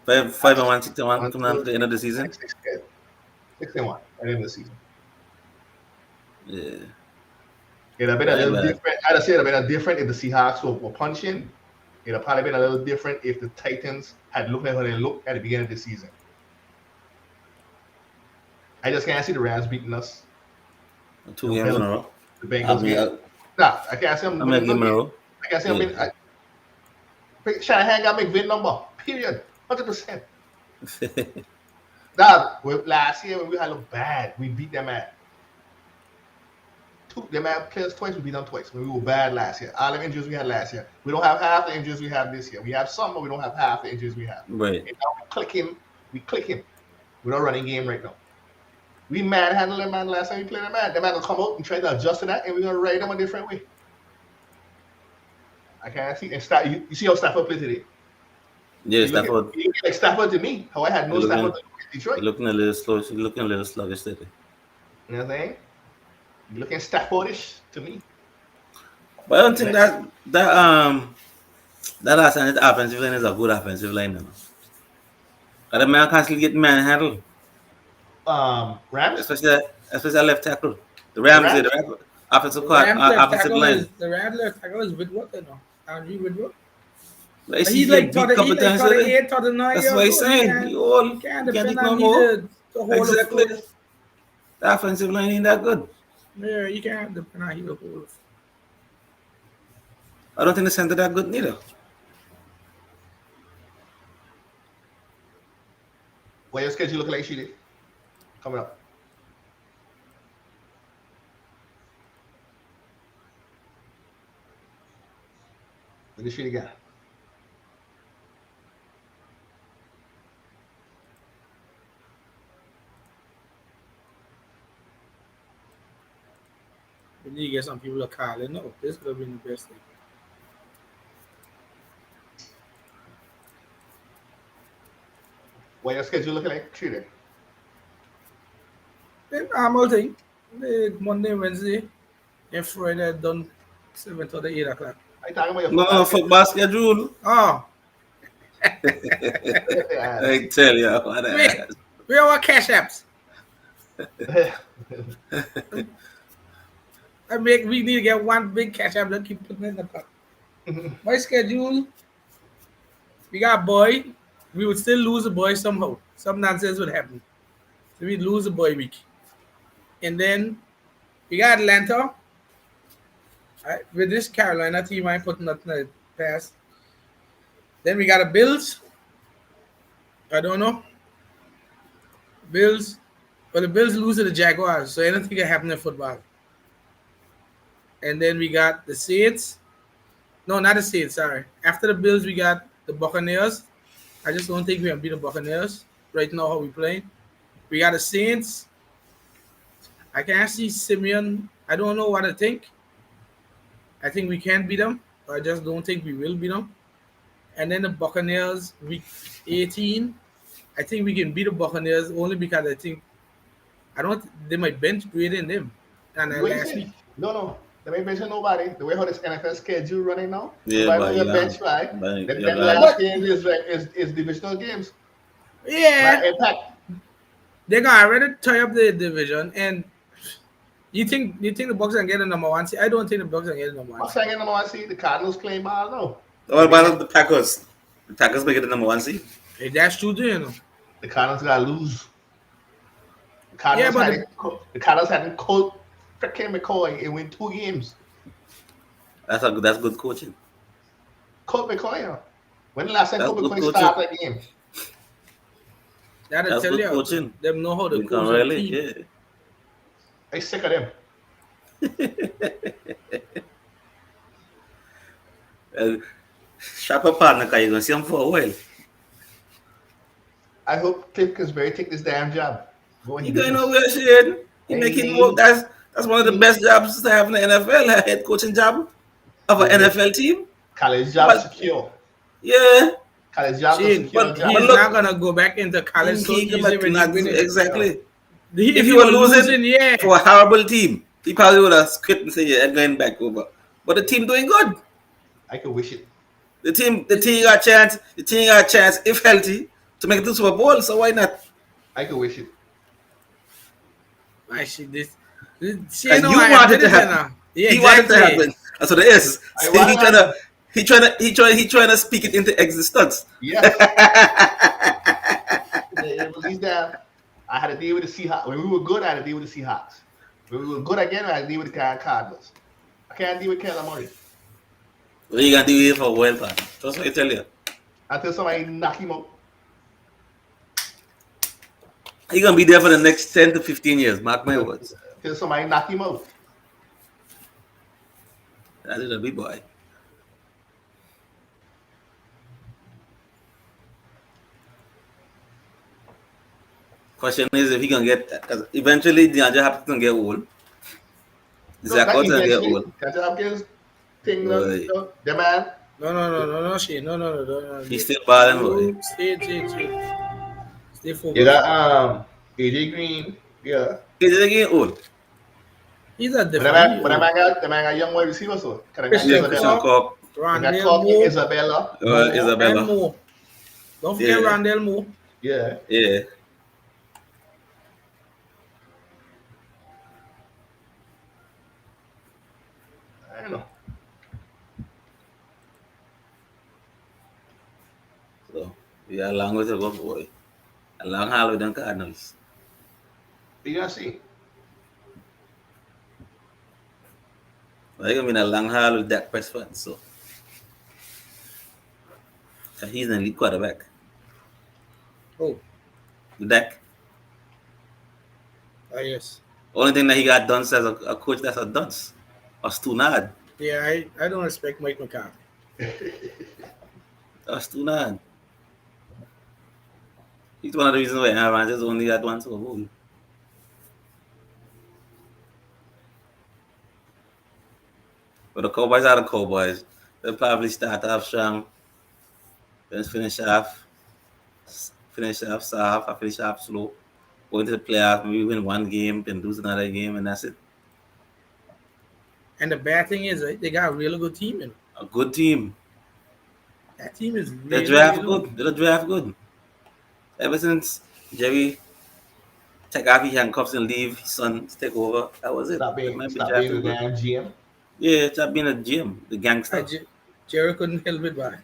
S3: 5-1, 6-1 coming out the end of the season.
S1: 6-1 at the end of the season.
S3: Yeah.
S1: It'd have been a little different. I'd say it'd have been different if the Seahawks were punching. It'd have probably been a little different if the Titans had looked like how they looked at the beginning of the season. I just can't see the Rams beating us.
S3: 2 games in a row.
S1: The Bengals. I can't see them.
S3: I'm gonna give them a row.
S1: I can't see them. Shanahan got McVay number. Period. 100%. Last year when we had a look bad, we beat them at. Them players twice, we beat them twice when we were bad last year. All the injuries we had last year. We don't have half the injuries we have this year. We have some, but we don't have half the injuries we have.
S3: Right.
S1: And now we click him with our running game right now. We manhandled them man last time we played them man. Them man will come out and try to adjust to that, and we're gonna ride them a different way. I can't see and you see how Stafford played today?
S3: Yeah, Stafford.
S1: He like Stafford to me. How I had no Stafford to Detroit.
S3: Looking a little slow. She's looking a little sluggish today.
S1: You know what I'm saying? You're looking Staffordish to me.
S3: But I don't think that offensive line is a good offensive line now. The man constantly get manhandled.
S1: Rams?
S3: Especially left tackle. The Rams, the offensive line.
S2: The Rams left tackle is Whitworth, you know. Andrew Whitworth.
S3: He's like
S2: That's
S3: what he's saying. You can't depend no more. Exactly. The offensive line ain't that good.
S2: Yeah, you can't depend on the whole.
S3: I don't think the center that good neither.
S1: What your schedule look like, Sheedy? Coming up. Let me see it again.
S2: We need to get some people to call it. No, this could have been the best thing.
S1: What your schedule looking like? Treating.
S2: The normal thing. The Monday, Wednesday, and Friday done 7 to the 8 o'clock.
S1: I talking about your
S3: No,
S1: football
S3: football schedule.
S2: Oh,
S3: I tell you what
S2: wait, we have our cash apps. We need to get one big cash app that keep putting in the pot. My schedule, we got boy. We would still lose a boy somehow. Some nonsense would happen. So we'd lose a boy week. And then we got Atlanta. With this Carolina team, I ain't putting nothing past. Then we got a Bills. I don't know. Bills. But the Bills lose to the Jaguars, so anything can happen in football. And then we got the Saints. No, not the Saints, sorry. After the Bills, we got the Buccaneers. I just don't think we can beat the Buccaneers right now how we playing. We got the Saints. I can't see Simeon. I don't know what to think. I think we can beat them. I just don't think we will beat them. And then the Buccaneers, week 18. I think we can beat the Buccaneers only because they might bench greater than them. And
S1: What you
S2: last
S1: say?
S2: week.
S1: No. They ain't mention nobody. The way how this NFL schedule running now.
S3: Yeah,
S1: Nobody
S3: but
S1: on your
S3: yeah.
S1: bench, right?
S3: But
S1: Them
S3: yeah,
S1: last games is divisional games.
S2: Yeah.
S1: Like Impact.
S2: They're gonna already tie up the division, and you think the Bucks can get a number one seed? I don't think the Bucks can get a number one
S1: What's
S2: seed.
S1: saying number one seed? The Cardinals claim ball now.
S3: What about the Packers? The Packers make it the number one seed.
S2: Hey, that's true, too, you know.
S1: The Cardinals gotta lose. The
S2: Yeah,
S1: Cardinals
S2: but
S1: the Cardinals had Colt freaking McCoy and win 2 games.
S3: That's good coaching.
S1: Colt McCoy, you know. When the last time
S3: That's
S1: Colt
S3: good
S1: McCoy
S3: coaching.
S1: started that game?
S2: that'll
S3: That's
S2: tell
S3: good
S2: you
S3: coaching.
S2: them know how to
S3: You
S2: coach
S3: can
S2: a
S3: really,
S2: team.
S3: yeah.
S1: I'm sick of them.
S3: Sharp a partner, because you're going to see him for a while.
S1: I hope Cliff Kingsbury take this damn job.
S3: You going nowhere, Shane. You making work. That's one of the best jobs to have in the NFL, a head coaching job of an NFL team.
S1: College job
S3: But-
S1: secure.
S3: Yeah.
S1: College job is
S2: Shane,
S1: secure
S2: but
S1: job.
S2: he's
S3: look-
S2: not gonna go back into college so easy when he's winning.
S3: Exactly.
S2: If
S3: you
S2: he
S3: were
S2: was
S3: losing
S2: yeah.
S3: for a horrible team, he probably would have quit and say, yeah, I'm going back over. But the team doing good.
S1: I could wish it.
S3: The team got a chance. The team got a chance, if healthy, to make it to Super Bowl. So why not?
S1: I could wish it.
S2: I see this.
S3: And you wanted it to happen.
S2: Yeah,
S3: He wanted it to
S2: exactly.
S3: happen. That's what it is.
S1: I
S3: So
S1: want
S3: he trying to speak it into existence.
S1: Yes. It was these damn. I had to deal with the Seahawks. When we were good, I had to deal with the Seahawks. When we were good again, I had to deal with the Cardinals. I can't deal with Kyler Murray
S3: What you gonna do here for a while, man? That's what I tell you.
S1: until somebody knock him out.
S3: He gonna be there for the next 10 to 15 years. Mark my words.
S1: Until somebody knock him out.
S3: That is a big boy. Question is if he gonna get, because eventually DeAndre Hopkins gonna get old. Zach Ertz gonna get old.
S1: Catch Hopkins thing,
S3: Boy.
S1: the man.
S2: No, Shane. No.
S3: He's still balling, boy.
S2: Stay focused.
S1: You got AJ Green. Yeah.
S3: He's getting old.
S2: He's a
S1: But
S2: different.
S1: the man got young wide receiver, so.
S2: Christian
S3: Yeah, Christian
S1: Isabella.
S3: Cork.
S1: You got
S2: Rondale
S1: Clark,
S2: Moore.
S1: Isabella.
S3: Isabella.
S2: And Moore. Don't forget
S3: Yeah.
S2: Rondale Moore.
S1: Yeah.
S3: Yeah.
S1: I don't know.
S3: So, we got a long way to go, boy. A long haul with them Cardinals.
S1: You gonna see.
S3: They're gonna be in a long haul with Dak Prescott, so. He's an elite quarterback.
S2: Oh,
S3: Dak.
S2: yes.
S3: Only thing that he got done as a coach, that's a dunce. Or Stunad.
S2: Yeah, I don't respect Mike McCarthy.
S3: That's too bad. It's one of the reasons why Aaron Rodgers only got one Super Bowl. But the Cowboys are the Cowboys. They'll probably start off strong, then finish off soft, or finish off slow. Go into the playoffs, maybe win one game, then lose another game, and that's it.
S2: And the bad thing is, right, they got a really good team in.
S3: A good team.
S2: That team is
S3: They
S2: really,
S3: draft
S2: really good.
S3: good. They draft good. Ever since Jerry take off his handcuffs and leave his son to take over, that was it. They might be
S1: Stop being the
S3: drafting good.
S1: damn GM.
S3: Yeah, it's not being a GM, the
S2: I,
S3: gangster.
S2: Jerry couldn't help it, but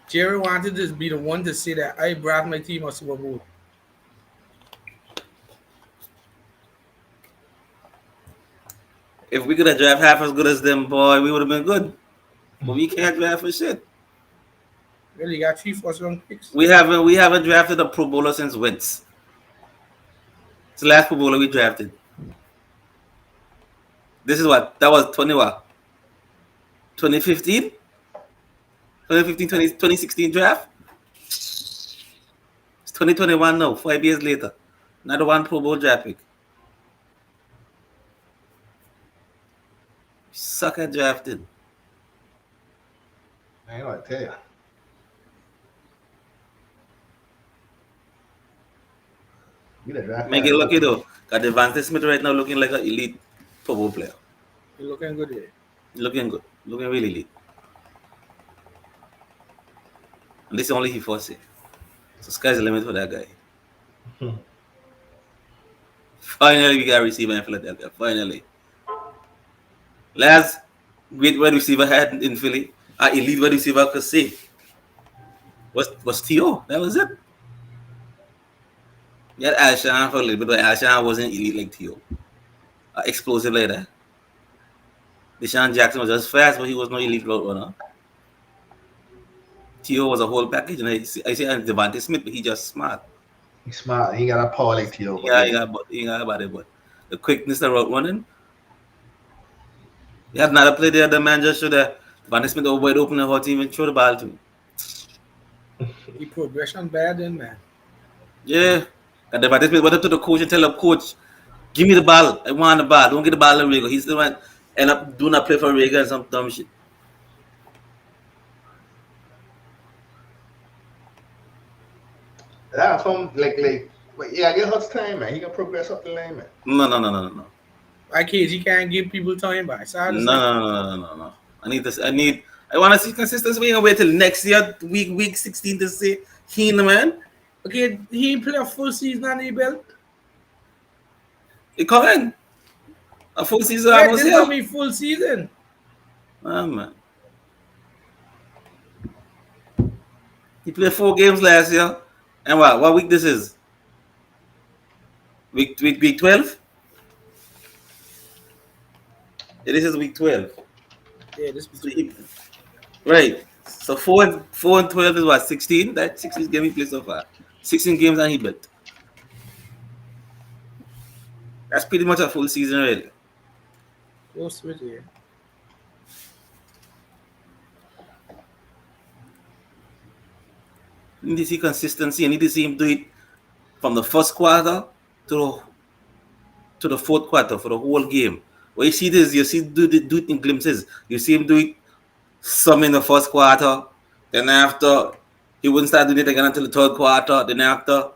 S2: Jerry wanted to be the one to say that I brought my team a Super Bowl.
S3: If we could have drafted half as good as them, boy, we would have been good. But we can't draft for shit.
S2: Really, you got 3 first-round picks.
S3: We haven't drafted a Pro Bowler since Wentz. It's the last Pro Bowler we drafted. This is what that was 20 what? 2015? 2016 draft? It's 2021 now, 5 years later. Another one Pro Bowl draft pick. Suck at drafting.
S1: I know, I tell you. You the draft.
S3: Make it lucky though. Got Devante Smith right now looking like an elite Pro Bowl player.
S2: You're looking good here.
S3: Looking good. Looking really elite. And this is only he first year. So sky's the limit for that guy. Finally, we got a receiver in Philadelphia. Finally. Last great wide receiver had in Philly, our elite wide receiver could say was T.O. That was it. We had Alshon for a little bit, but Alshon wasn't elite like T.O. Explosive like that. Deshaun Jackson was just fast, but he was no elite route runner. T.O. was a whole package, and I say Devante Smith, but he just smart.
S1: He's smart. He got a power like T.O.
S3: Yeah, he got about it, but the quickness, the route running. You had another play there, the man just showed that Devante Smith was wide open and how to even throw the ball to him.
S2: He progression bad then, man.
S3: Yeah. And Devante Smith went up to the coach and tell the coach, give me the ball. I want the ball. Don't get the ball to Rager. He still went end up doing a play for Rager and some dumb shit.
S1: That's from but yeah, get Hut's time, man. He can progress up the line, man.
S3: No.
S2: Why KG can't give people time back?
S3: No. I want to see consistency. We ain't gonna wait till next year, week 16 to see he in the man.
S2: Okay, he play a full season on the belt.
S3: He coming. A full season
S2: Yeah,
S3: almost
S2: this
S3: here.
S2: gonna be full season.
S3: Oh, man. He played 4 games last year. And what week this is? Week 12? Yeah, this is week 12.
S2: Yeah, this
S3: So right. So 4 and 12 is what? 16? That 16 game he played so far. 16 games and he built. That's pretty much a full season already.
S2: close to it here.
S3: You need to see consistency. You need to see him do it from the first quarter to the fourth quarter for the whole game. What you see this, you see do it in glimpses. You see him do it some in the first quarter, then after he wouldn't start doing it again until the third quarter, then after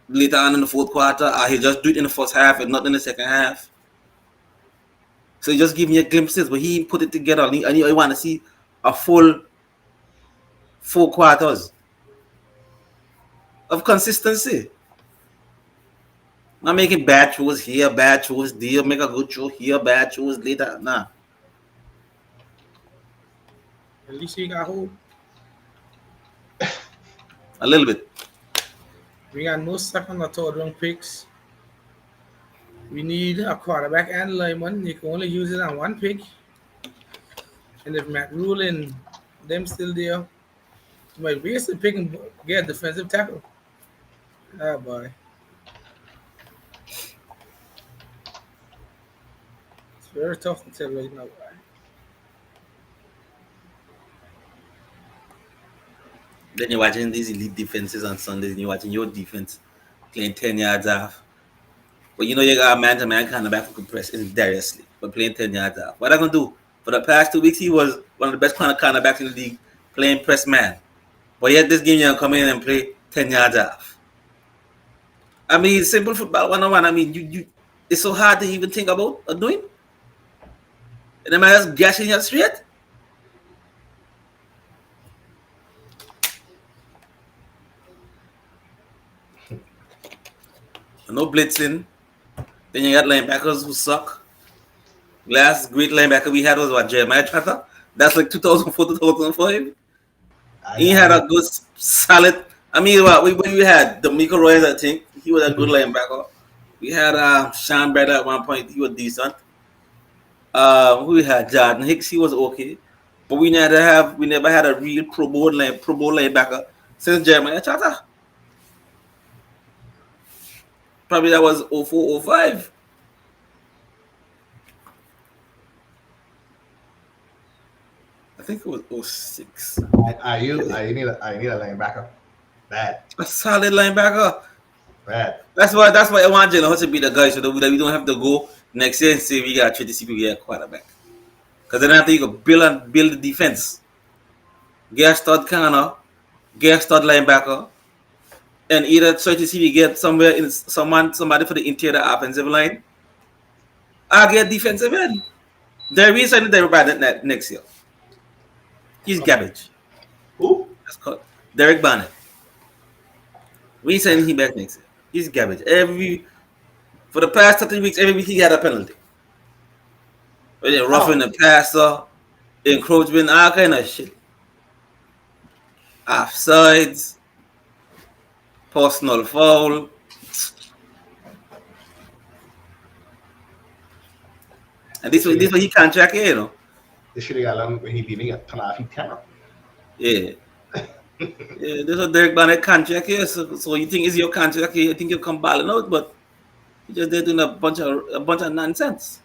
S3: later on in the fourth quarter, he just do it in the first half and not in the second half. So he just give me a glimpses, but he put it together. And I want to see a full 4 quarters of consistency. Not making bad throws here, bad throws there, make a good throw here, bad throws later. Nah.
S2: At least he got hope.
S3: A little bit.
S2: We got no second or third round picks. We need a quarterback and lineman. You can only use it on one pick. And if Matt Rule and them still there, you might waste the pick and get a defensive tackle. Ah, boy. It's very tough to tell right now. Boy.
S3: Then you're watching these elite defenses on Sundays, and you're watching your defense playing 10 yards off. But you know you got a man-to-man cornerback who can press in seriously, but playing 10 yards off. What I gonna do? For the past 2 weeks, he was one of the best cornerbacks in the league playing press man. But yet this game, you're gonna come in and play 10 yards off. I mean, simple football 101. I mean, you it's so hard to even think about doing. And then man just gashing you straight. No blitzing. Then you got linebackers who suck. Last great linebacker we had was what, Jeremiah Trotter? That's like 2004, 2005. He had a good solid. I mean, what we had D'Amico Royce, I think he was a good linebacker. We had Sean Brady at one point. He was decent. We had Jordan Hicks. He was okay, but we never had a real Pro Bowl linebacker since Jeremiah Trotter. Probably that was 04, 05. I think it was 06.
S1: I need a linebacker. Bad.
S3: A solid linebacker.
S1: Bad.
S3: That's why I want Jalen Hurts to be the guy so that we don't have to go next year and say we got 30 people, we get a quarterback. Because then after you go build the defense. Get a stud corner, get a stud linebacker, and either try to see we get somebody for the interior offensive line, or get defensive end. They're re-signing everybody next year. He's garbage.
S1: Who?
S3: That's called Derek Barnett. We send him back next year. He's garbage. For the past 30 weeks, every week he had a penalty. Roughing the passer, encroachment, all kind of shit. Offsides, personal foul. And this way he can't check it, you know.
S1: They should have got along when he leaving a ton of camera.
S3: Yeah. Yeah, this is Derek Barnett contract here. So you think it's your contract here? You think you'll come balling out, but you just they're doing a bunch of nonsense.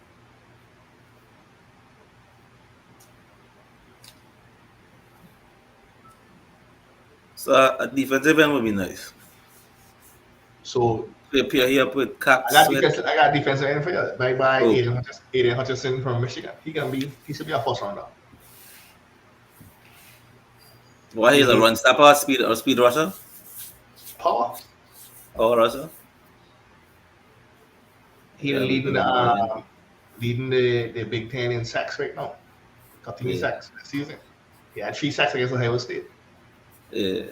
S3: So a defensive end would be nice.
S1: So
S3: They pair here up with Cox.
S1: I got defensive end for you. Bye bye, Aiden Hutchinson from Michigan. He should be a first rounder.
S3: Why he's a run stopper, speed rusher?
S1: Power
S3: Rusher.
S1: He leading the Big Ten in sacks right now. 13 sacks this season. He had 3 sacks against Ohio State.
S3: Yeah.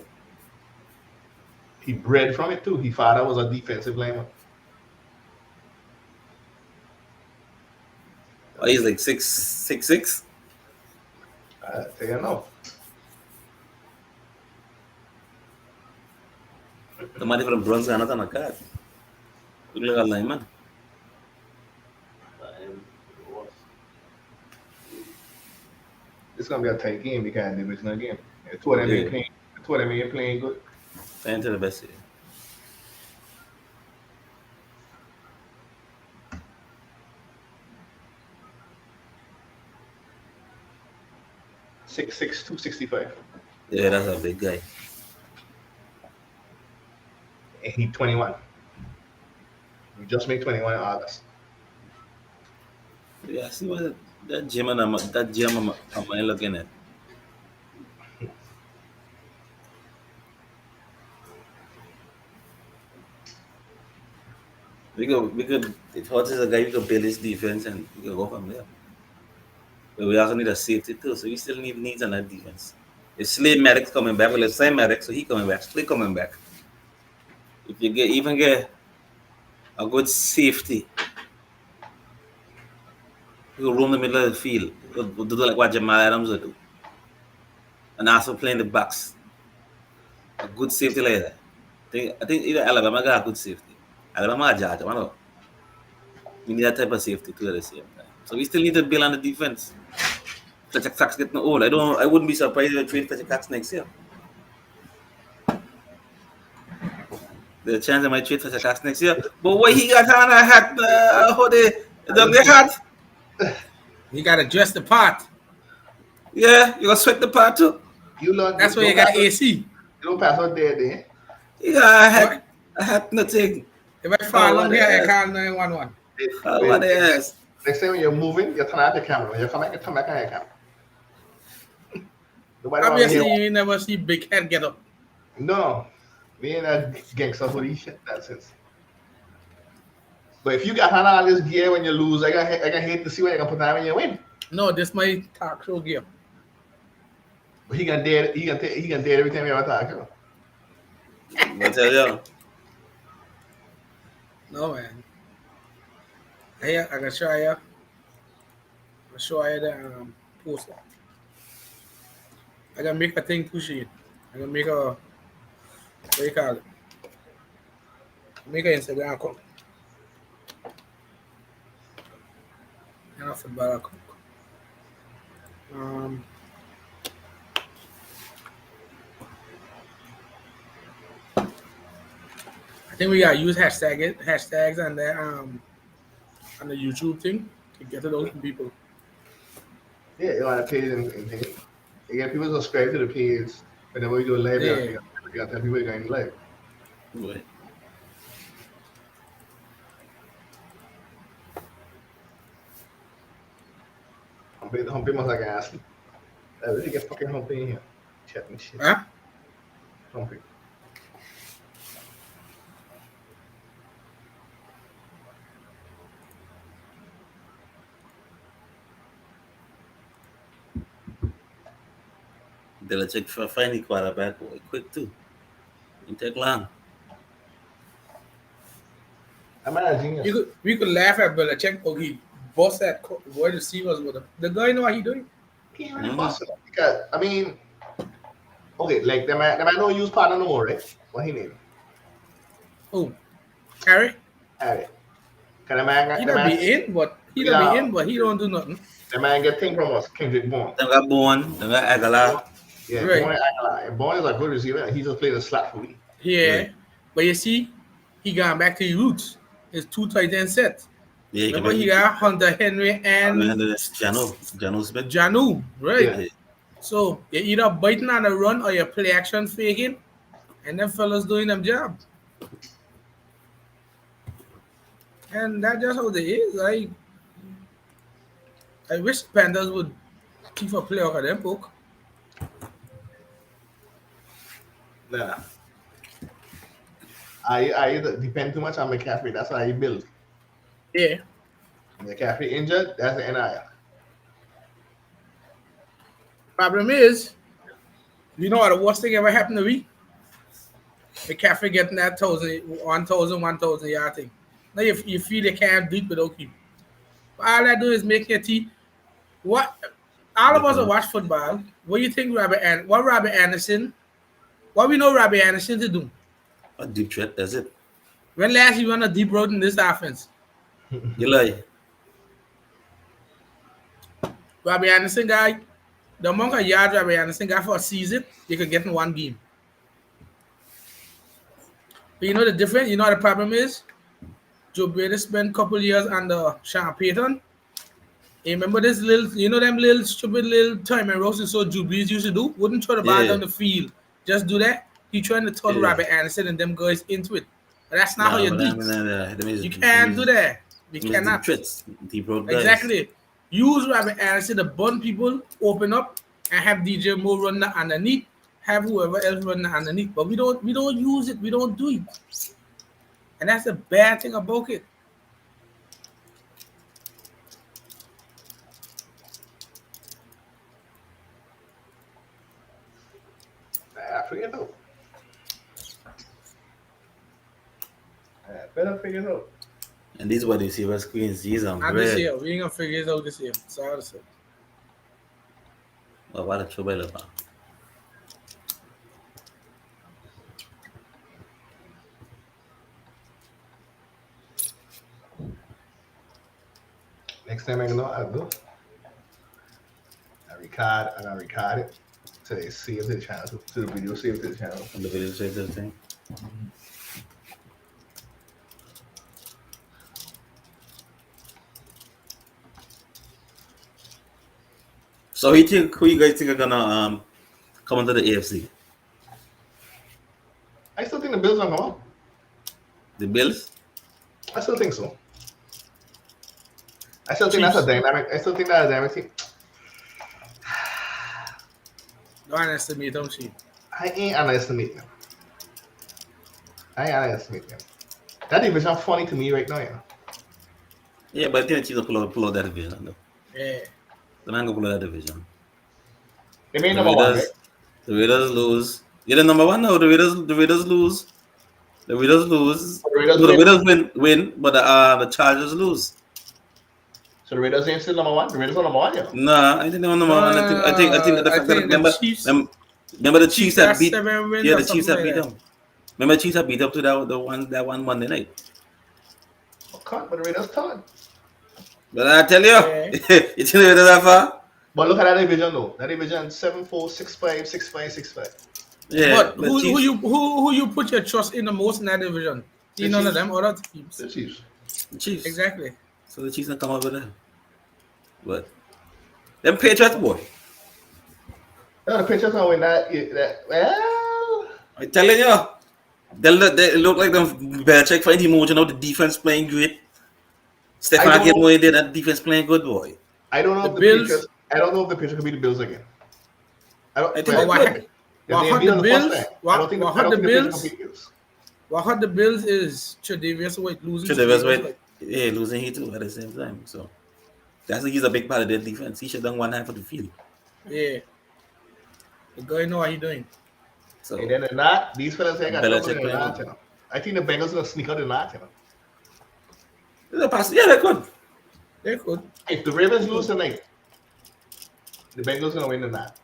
S1: He bred from it too. His father was a defensive lineman.
S3: Oh, he's like 6'6".
S1: I tell you no.
S3: The money from Bronx got nothing on a card. Look like a lineman.
S1: It's gonna be a tight game because the divisional game. The two of them ain't playing good.
S3: Playing to the best here.
S1: Six 265.
S3: Yeah, that's a big guy.
S1: And he 21. We just made 21 in August.
S3: Yeah, see what that gym I'm looking at. We could if Hurts is a guy we could build his defense and we could go from there. But we also need a safety too, so we still need needs on that defense. If Slade Maddox coming back, well, let's say Maddox, so he coming back, Slade coming back. If you get a good safety, you will roam the middle of the field, do like what Jamal Adams would do, and also playing the backs. A good safety like that. I think either Alabama got a good safety. Alabama or Georgia, I don't know. We need that type of safety too at the same time. So we still need to build on the defense. Fletcher Cox getting old. I wouldn't be surprised if they trade Fletcher Cox next year. The chance they might trade Fletcher Cox next year. But what he got on a hat, how they done their hat?
S2: You gotta dress the part.
S3: Yeah, you gotta sweat the part too.
S2: That's why you got AC.
S1: You don't pass out there.
S3: Yeah, I had nothing.
S2: If I
S3: Oh,
S2: fall
S3: what
S2: along
S3: the
S2: here, I
S3: ass?
S2: call 911.
S3: Oh, what the ass?
S1: Next time when you're moving, you turn out the camera. When you come back, you turn back on your camera. Nobody want to hear.
S2: Obviously, you never see big head get up.
S1: No, we ain't a gangster for these shit nonsense. But if you got on all this gear when you lose, I got hate to see what you gonna put on when you win.
S2: No, this my talk show gear.
S1: But he gonna dare every time you ever talk to him.
S3: I tell you.
S2: No, man. Here, I can show you. I'll show you the poster. I can make a thing pushy. I can make a, what do you call it? Make an Instagram account. And a football account. I think we gotta use hashtags and the YouTube thing to get to those people.
S1: Yeah, you want to page and things. You get people subscribe to the page. Whenever we do a live,
S2: Yeah.
S1: you got to tell people you're going live.
S3: Wait.
S1: Humpy must like ask. I really get fucking Humpy in here. Chatting shit.
S2: Huh?
S1: Humpy.
S3: They'll check for finding quarterback quick too. It take long.
S1: I'm not a genius.
S2: We could laugh at Belichick, but he bust that wide receivers with him. The guy know what he doing.
S1: He ain't really busting up because I mean, okay, like the man don't use partner no more, right? What he name?
S2: Who? Harry?
S1: Harry. Can the man?
S2: He
S1: the
S2: don't
S1: man,
S2: be in, but he don't do nothing.
S1: The man get thing from us, Kendrick Bourne.
S3: They got Bourne, they got Aguilar.
S1: Yeah,
S2: Right.
S1: Bourne is a good receiver. He just played a slot for me.
S2: Yeah,
S3: Right.
S2: but you see, he got back to his roots. His two tight end sets.
S3: Yeah,
S2: Remember, he got Hunter Henry and
S3: Janu Smith.
S2: Janu, right?
S1: Yeah.
S2: So you're either biting on the run or you play action faking, and them fellas doing them job. And that's just how it is. I wish Panthers would keep a play out of them book.
S1: Nah. I depend too much on McCaffrey. That's why he built.
S2: Yeah.
S1: McCaffrey injured, that's the NIL.
S2: Problem is, you know what the worst thing ever happened to me? McCaffrey getting that 1,000 yard thing. Now you feel you can't do it without him. All I do is make your team. What all of us that watch football, what do you think Robbie Anderson? What we know Robbie Anderson to do?
S3: A deep threat, that's it.
S2: When last you run a deep road in this offense?
S3: You lie.
S2: Robbie Anderson guy, the amount of yards Robbie Anderson got for a season, you could get in one game. But you know the difference? You know what the problem is? Joe Brady spent a couple years under Sean Payton. You remember this them little stupid little time and roasting so Drew Brees used to do? Wouldn't throw the ball down the field. Just do that. He trying to turn Robbie Anderson and them guys into it. But that's not how you do it. You can't do that. You cannot.
S3: Deep road guys.
S2: Exactly. Use Robbie Anderson to burn people, open up, and have DJ Moore run that underneath, have whoever else run that underneath. But we don't use it. We don't do it. And that's the bad thing about it.
S1: I forget though. I better figure it out.
S3: And these wide receiver screens, these are
S2: Not this
S3: great.
S2: year. We ain't gonna figure it out this year. Sorry to say.
S3: Well, what a trouble about.
S1: Next time I know what I do. I'm gonna record it. So they save to the channel. To the video save to the channel.
S3: And the video says the thing. So who you guys think are gonna come into the AFC?
S1: Bills don't come out.
S3: The Bills.
S1: I still think so. I still think that's a
S2: Chiefs.
S1: dynamic. I still think that's a dynamic team.
S2: Don't underestimate them, Chief.
S1: I ain't underestimating them. That division funny to me right now, you know.
S3: Yeah, but I think the Chiefs will pull out that division. Though.
S2: Yeah.
S3: The man go pull out that division.
S1: They made
S3: The
S1: number one, right?
S3: Raiders lose. You're the number one now. The Raiders lose. The Raiders lose.
S1: The Raiders
S3: No, the
S1: win.
S3: Raiders win, but the Chargers lose.
S1: So the Raiders ain't still number one. The Raiders are number one, you know.
S3: Nah, I think they were number one. I think the
S2: I
S3: fact that
S2: think the Chiefs.
S3: remember the Chiefs
S2: got
S3: that beat
S2: 7 wins
S3: yeah
S2: or
S3: the Chiefs
S2: something
S3: that beat
S2: like
S3: them. Remember the Chiefs that beat up to that one Monday night.
S1: Okay, but the Raiders third.
S3: But I tell you,
S2: Yeah.
S3: you think the Raiders that far?
S1: But look at that division though. That division 7-4, 6-5, 6-5, 6-5.
S3: Yeah,
S2: But who you put your trust in the most in that division? See,
S1: The
S2: none of
S1: Chiefs.
S2: them other teams.
S1: The Chiefs.
S3: The Chiefs.
S2: Exactly.
S3: So the Chiefs don't come over there. But them Patriots boy.
S1: No, the Patriots don't win that. Well,
S3: I'm telling you, they look like them Belichick find emotion out the defense playing great. Stefan get more there. That defense playing good, boy.
S1: I don't know
S2: The
S1: if the
S2: Bills-
S1: Patriots. I don't know if the Patriots can beat the Bills again. I don't.
S3: I think
S1: well,
S3: they
S2: what
S3: could.
S2: happened?
S1: If
S2: What
S1: they
S2: hurt
S1: beat
S2: the
S1: on the
S2: Bills?
S1: first time,
S2: What-
S1: I don't think
S2: what
S1: the
S2: hurt the
S1: Patriots
S2: Bills?
S1: can beat the Bills.
S2: What hurt the Bills is Tre'Davious White losing.
S3: Tre'Davious White, yeah, losing he too at the same time. So he's a big part of their defense. He should have done one half of the field.
S2: Yeah. The guy know what he doing.
S3: So
S1: And then the not these fellas here got
S3: Belichick
S1: trouble in the
S3: playing
S1: not,
S3: good.
S1: you know. I think the Bengals gonna sneak out the not, you know.
S3: yeah, they could.
S2: They could.
S1: If the Ravens lose tonight, the Bengals gonna win the not.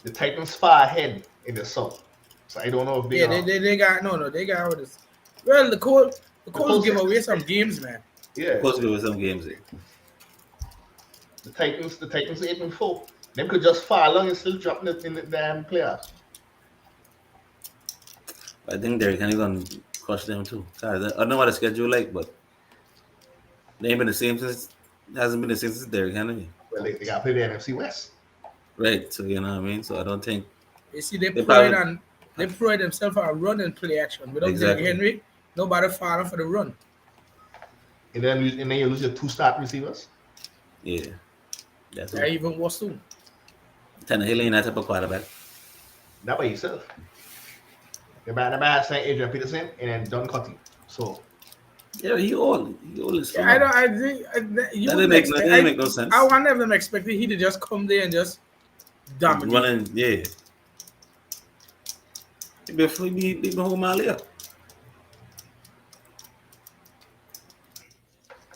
S1: The Titans far ahead in the South, so I don't know if they.
S2: Yeah,
S1: gonna,
S2: they got they got what is. Well, the Colts
S1: Colts
S2: give
S1: is-
S2: away some games, man.
S1: Yeah,
S3: Of course, there were some games there.
S1: the Titans 8-4. Them could just fall along and still drop in the damn playoffs.
S3: I think Derrick Henry gonna crush them too. I don't know what the schedule like, but they ain't been the same since. Hasn't been the same since Derrick Henry.
S1: Well, they gotta play the NFC West.
S3: Right. So you know what I mean. So I don't think
S2: You see, they
S3: They
S2: pride
S3: probably-
S2: themselves on run and play action. Without
S3: Exactly.
S2: Derrick Henry, nobody falling for the run.
S1: And then you lose your 2 start receivers.
S3: yeah. That's
S2: They're
S3: it.
S2: even worse too.
S3: Tannehill ain't that type of quarterback.
S1: Not by yourself. The man saying Adrian Peterson and then John Cotty. So
S3: Yeah, he old as
S2: Yeah, I think you
S3: That
S2: wouldn't
S3: didn't make no sense.
S2: I wonder if them expected he to just come there and just dominate.
S3: Running, yeah. He been home all year.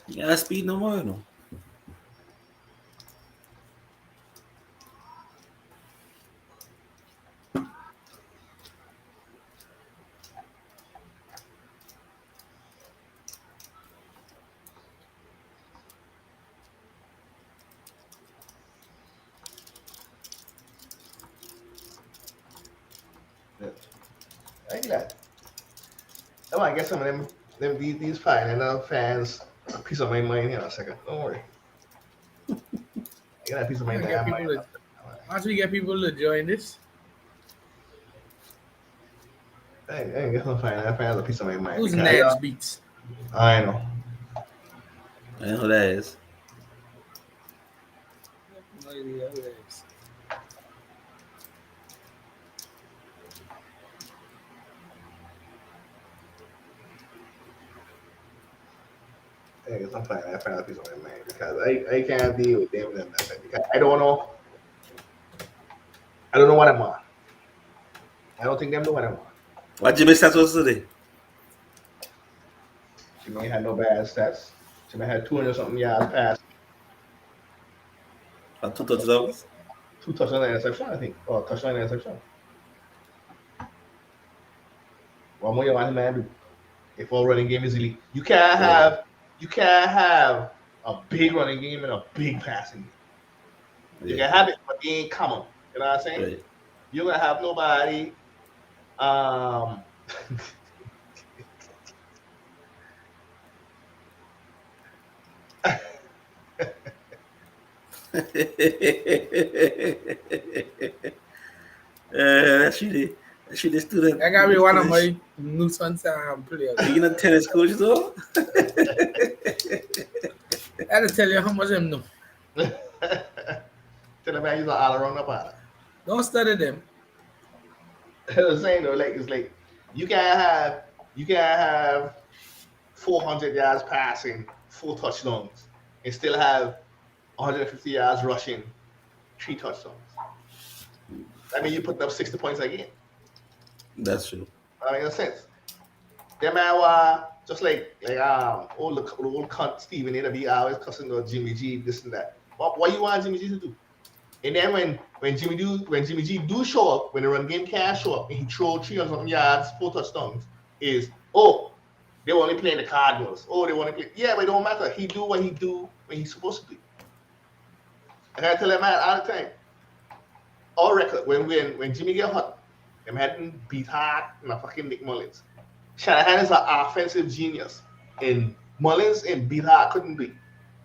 S3: Yeah, speed no more, no.
S1: I like that. Oh, I guess some of these fine and fans a piece of my mind here in a second. Don't worry. I got a piece of my
S2: I get
S1: mind.
S2: people Once we get people to join this,
S1: I guess I'm fine. I find a piece of my mind.
S2: who's
S1: because,
S2: Ned's beats?
S1: I know.
S3: I know who that is.
S1: I guess I'm fine. I find a piece of my mind because I can't deal with them and that because I don't know. I don't know what I'm on. I don't think them know what I'm on.
S3: What Jimmy stats was today?
S1: She may have no bad stats. She may have 200 something yards pass,
S3: 2 touchdowns.
S1: 2 touchdown interception, I think, or touchdown interception. What more you want him to do? If all running game is elite, you can't have a big running game and a big passing game. You can have it, but they ain't common. You know what I'm saying?
S3: Right.
S1: You're gonna have nobody.
S3: That's really student.
S2: I gotta be one of my nuisance players.
S3: You know, tennis coach though.
S2: I had to tell you how much them know.
S1: Tell the man he's an all around up at
S2: Don't study them.
S1: I'm saying though, like it's like you can have 400 yards passing, 4 touchdowns, and still have 150 yards rushing, 3 touchdowns. I mean, you put up 60 points a game.
S3: That's true.
S1: That makes sense. That man just like old cunt Steven it'll be always cussing about Jimmy G, this and that. What you want Jimmy G to do? And then when Jimmy G do show up, when the run game can show up and he throw 300 something yards, 4 touchdowns, is they were only playing the Cardinals. They want to play. Yeah, but it don't matter. He do what he do when he's supposed to do. I gotta tell that man all the time. All record when Jimmy get hot, them hadn't beat hard and a fucking Nick Mullins. Shanahan is an offensive genius, and Mullins and beat hard couldn't be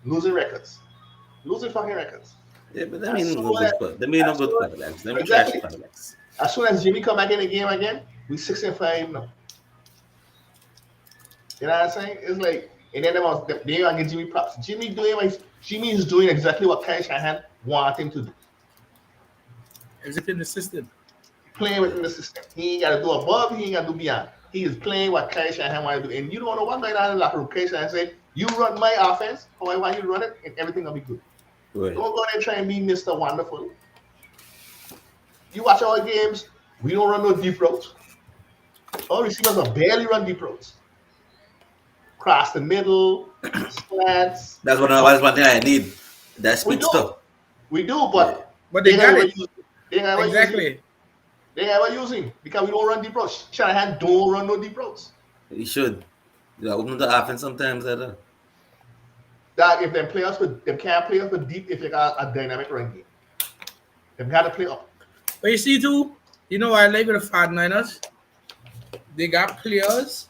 S1: losing fucking records.
S3: Yeah, but that means no good squad. They mean no good quarterbacks. They mean trash quarterbacks.
S1: As soon as Jimmy come back in the game again, we 6-5 now. You know what I'm saying? It's like, and then they gonna give Jimmy props. Jimmy is doing exactly what Kyle Shanahan want him to do.
S2: Executing the system.
S1: Playing within the system. He ain't gotta do above, he ain't gotta do beyond. He is playing what Kyle Shanahan want to do. And you don't know what going on in the locker room. Kyle Shanahan say, you run my offense, how I want you to run it, and everything will be good.
S3: Right.
S1: Don't go there and try and be Mr. Wonderful. You watch our games, we don't run no deep routes. Our receivers are barely run deep routes. Cross the middle, slants.
S3: That's one thing I need. That speed stuff.
S1: We do, but
S2: they got it.
S1: Exactly. They never using because we don't run deep routes. Shanahan don't run no deep routes.
S3: He should. Yeah, open the offense sometimes.
S1: That if them can't play us with deep if you got a dynamic run game. Them got to play up.
S2: But you see too, you know I like with the 49ers. They got players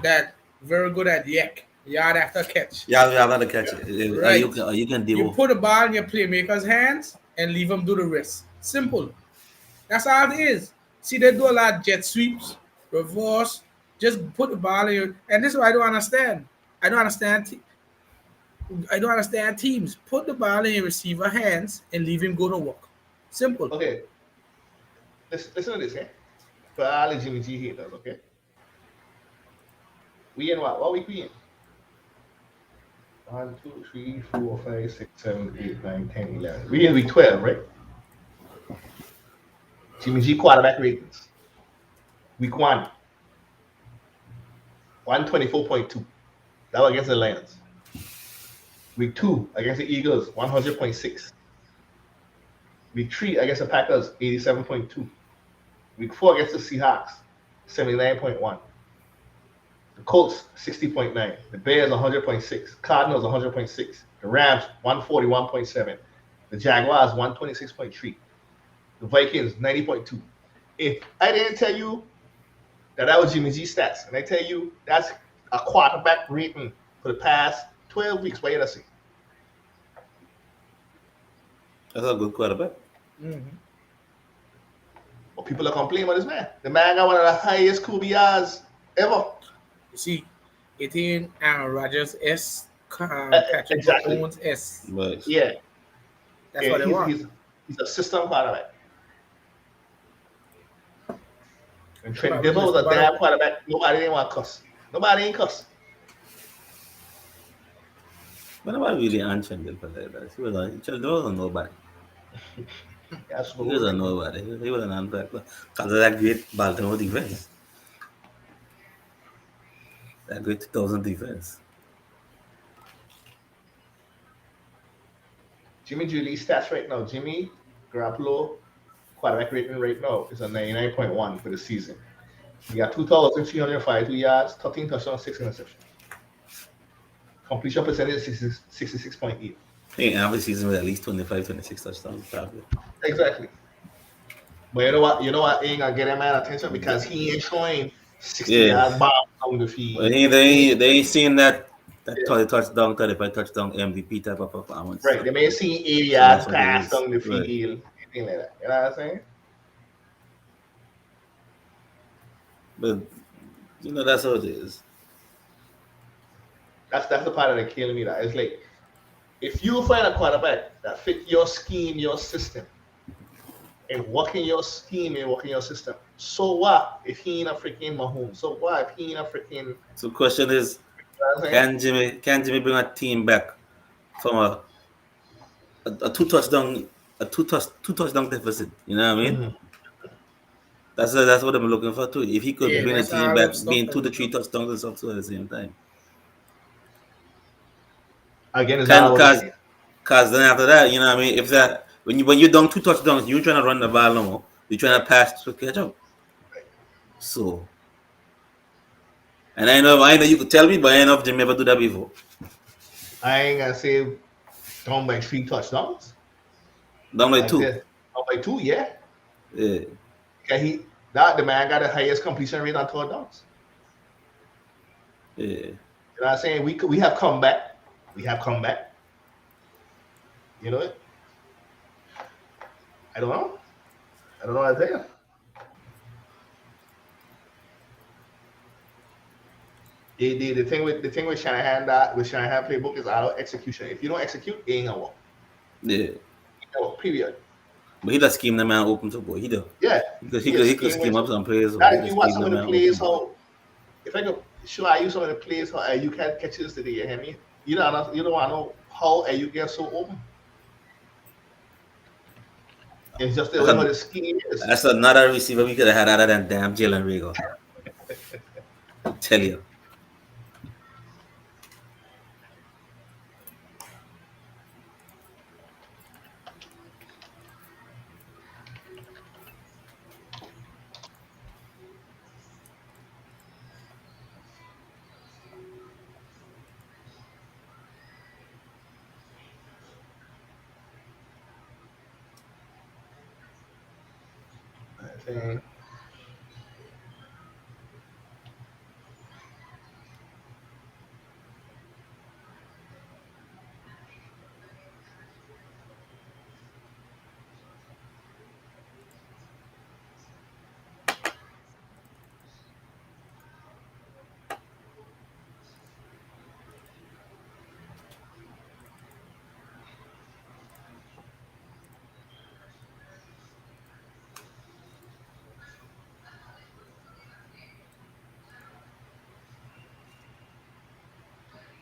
S2: that very good at yard after catch.
S3: Yeah, you have to catch it.
S2: Right.
S3: You can deal.
S2: You put the ball in your playmaker's hands and leave them do the rest. Simple. That's all it is. See, they do a lot of jet sweeps, reverse. Just put the ball in your, and this is what I don't understand. I don't understand teams. Put the ball in your receiver hands and leave him go to work. Simple.
S1: Okay. Listen to this, okay? For all the Jimmy G haters, okay? We in what? What week we in? 1, 2, 3, 4, 5, 6, 7, 8, 9, 10, 11. We in week 12, right? Jimmy G quarterback ratings. Week 1. 124.2. That was against the Lions. Week 2 against the Eagles, 100.6. Week 3 against the Packers, 87.2. Week 4 against the Seahawks, 79.1. The Colts, 60.9. The Bears, 100.6. Cardinals, 100.6. The Rams, 141.7. The Jaguars, 126.3. The Vikings, 90.2. If I didn't tell you that was Jimmy G stats, and I tell you that's a quarterback rating for the past 12 weeks, what you gonna say?
S3: That's a good quarterback.
S2: Mm-hmm.
S1: Well, people are complaining about this man. The man got one of the highest QBRs ever.
S2: You see, it ain't Aaron Rodgers S, Patrick
S1: exactly.
S2: Mahomes S.
S3: But
S1: Yeah.
S2: That's what they want.
S1: He's a system quarterback. And Trent Dibble was a damn quarterback. Nobody didn't want to cuss. Nobody ain't cuss.
S3: but nobody really untended for that. He was a nobody.
S1: That's
S3: He was a nobody. He was an unback because of that great Baltimore defense. That great 2000 defense.
S1: Jimmy G stats right now. Jimmy Garoppolo quarterback rating right now is a 99.1 for the season. He got 2,352 yards, 13 touchdowns, 6 interceptions. Completion percentage is 66.8.
S3: I think every season with at least 25, 26 touchdowns probably.
S1: Exactly. But you know what ain't gonna get that man attention because he ain't showing 60 yards bomb on the field.
S3: Well, they ain't seen that 30 touchdown, 35 touchdown MVP type of performance.
S1: Right. They may see 80 yards pass on the field, anything like that. You know what I'm saying?
S3: But that's how it is.
S1: That's the part that killing me. That it's like if you find a quarterback that fit your scheme, your system, and working your scheme and working your system, so what if he ain't a freaking Mahomes? So what if he ain't a freaking? You
S3: So question is,
S1: know what I'm saying?
S3: can Jimmy bring a team back from a two touchdown deficit? You know what I mean?
S1: Mhm.
S3: That's what I'm looking for too. If he could
S2: Yeah,
S3: bring the
S2: that's
S3: team
S2: all
S3: back,
S2: them stuff
S3: being
S2: that
S3: two to
S2: we
S3: three
S2: look.
S3: touchdowns and stuff too at the same time.
S1: Again, it's not
S3: Can
S1: about the
S3: cause
S1: scheme.
S3: cause then after that, you know what I mean? If that when you done two touchdowns, you trying to run the ball no more. You trying to
S1: Right.
S3: pass to catch up.
S1: Right.
S3: So and I know you could tell me, but I know if Jimmy ever do that before.
S1: I ain't gonna say don't make 3 touchdowns.
S3: Down like
S1: Like
S3: two.
S1: this. Don't make two, yeah.
S3: Yeah,
S1: Cause that the man got the highest completion rate on third downs.
S3: yeah.
S1: You know what I'm saying? We have come back. We have come back. You know it? I don't know. I don't know what to tell you. The thing with Shanahan that with Shanahan playbook is all execution. If you don't execute, it ain't gonna work.
S3: Yeah.
S1: It ain't gonna work, period.
S3: But he does scheme the man open too, boy. He do.
S1: Yeah.
S3: He could he
S1: He a
S3: could he could
S1: scheme
S3: scheme
S1: with
S3: up some players, boy.
S1: that.
S3: He
S1: If
S3: could
S1: you watch
S3: scheme
S1: some
S3: the
S1: of the
S3: man open,
S1: plays,
S3: boy.
S1: how if I could show I use some of the plays how you can't catch this today, you hear me? You don't want to know how you get so open. It's just the
S3: That's,
S1: way how
S3: a,
S1: the scheme is.
S3: that's another receiver we could have had other than damn Jalen Reagor. Tell you.
S1: I think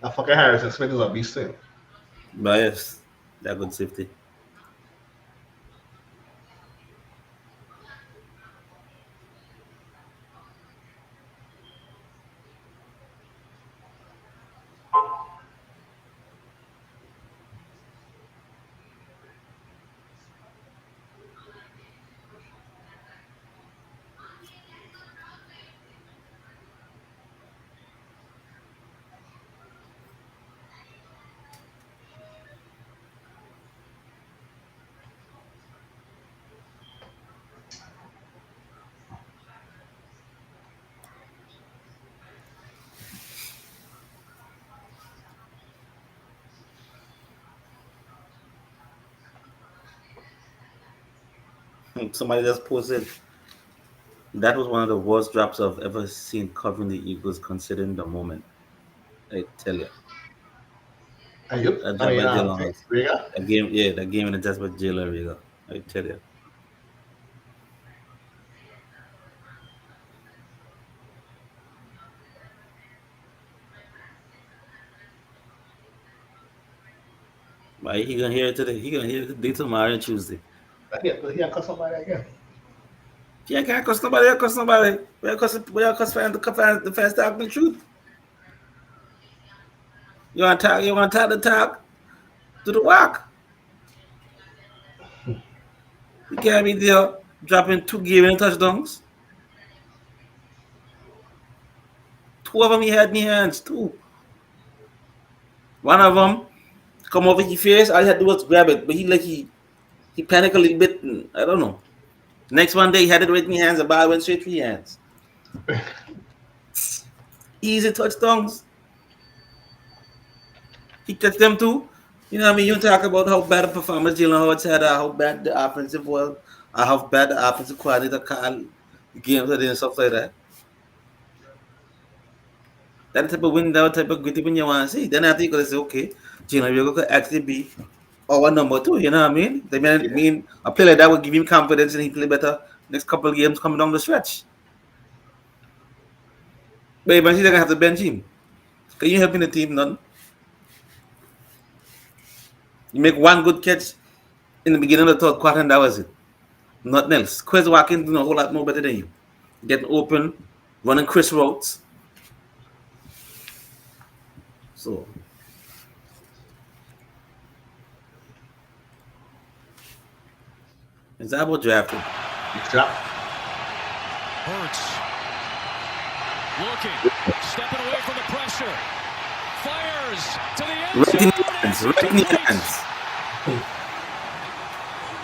S1: that fucking Harrison Smith is a beast too.
S3: But yes, that good safety. Somebody just posted that was one of the worst drops I've ever seen covering the Eagles considering the moment. I tell you.
S1: Ayuk,
S3: That
S1: I
S3: drop
S1: mean,
S3: by Jalen Hurts.
S1: Riga.
S3: That game in the just by Jalen Reagor. I tell you. But he gonna hear it today. He gonna hear it today tomorrow and Tuesday.
S1: He cut somebody again.
S3: Yeah, can't cuss nobody, I cuss nobody. We are cuss the fans talking the truth. You want to talk the talk, do the walk. You can't be there dropping two game touchdowns. Two of them he had in his hands, two. One of them come over his face, all he had to do was grab it, but he panicked a little bit. I don't know. Next one day he had it right in his hands, the ball went straight to his hands. Easy touchdowns. He touched them too. You know what I mean? You talk about how bad a performance Jalen Hurts had, how bad the offensive was, how bad the offensive coordinator called the games and stuff like that. That type of win, that type of gritty when you want to see. Then I think I say, okay, Gino Riego could actually be our number 2. You know what I mean? They mean a player like that would give him confidence and he play better next couple of games coming down the stretch. But eventually they're gonna have to bench him. Can you help in the team? None. You make one good catch in the beginning of the third quarter and that was it. Nothing else. Quez Watkins doing a whole lot more better than you. Getting open, running Chris routes. So it's that about drafting.
S6: Hurts. Looking. Stepping away from the pressure. Fires to the end
S3: Right in
S6: zone.
S3: the hands. Right in the hands.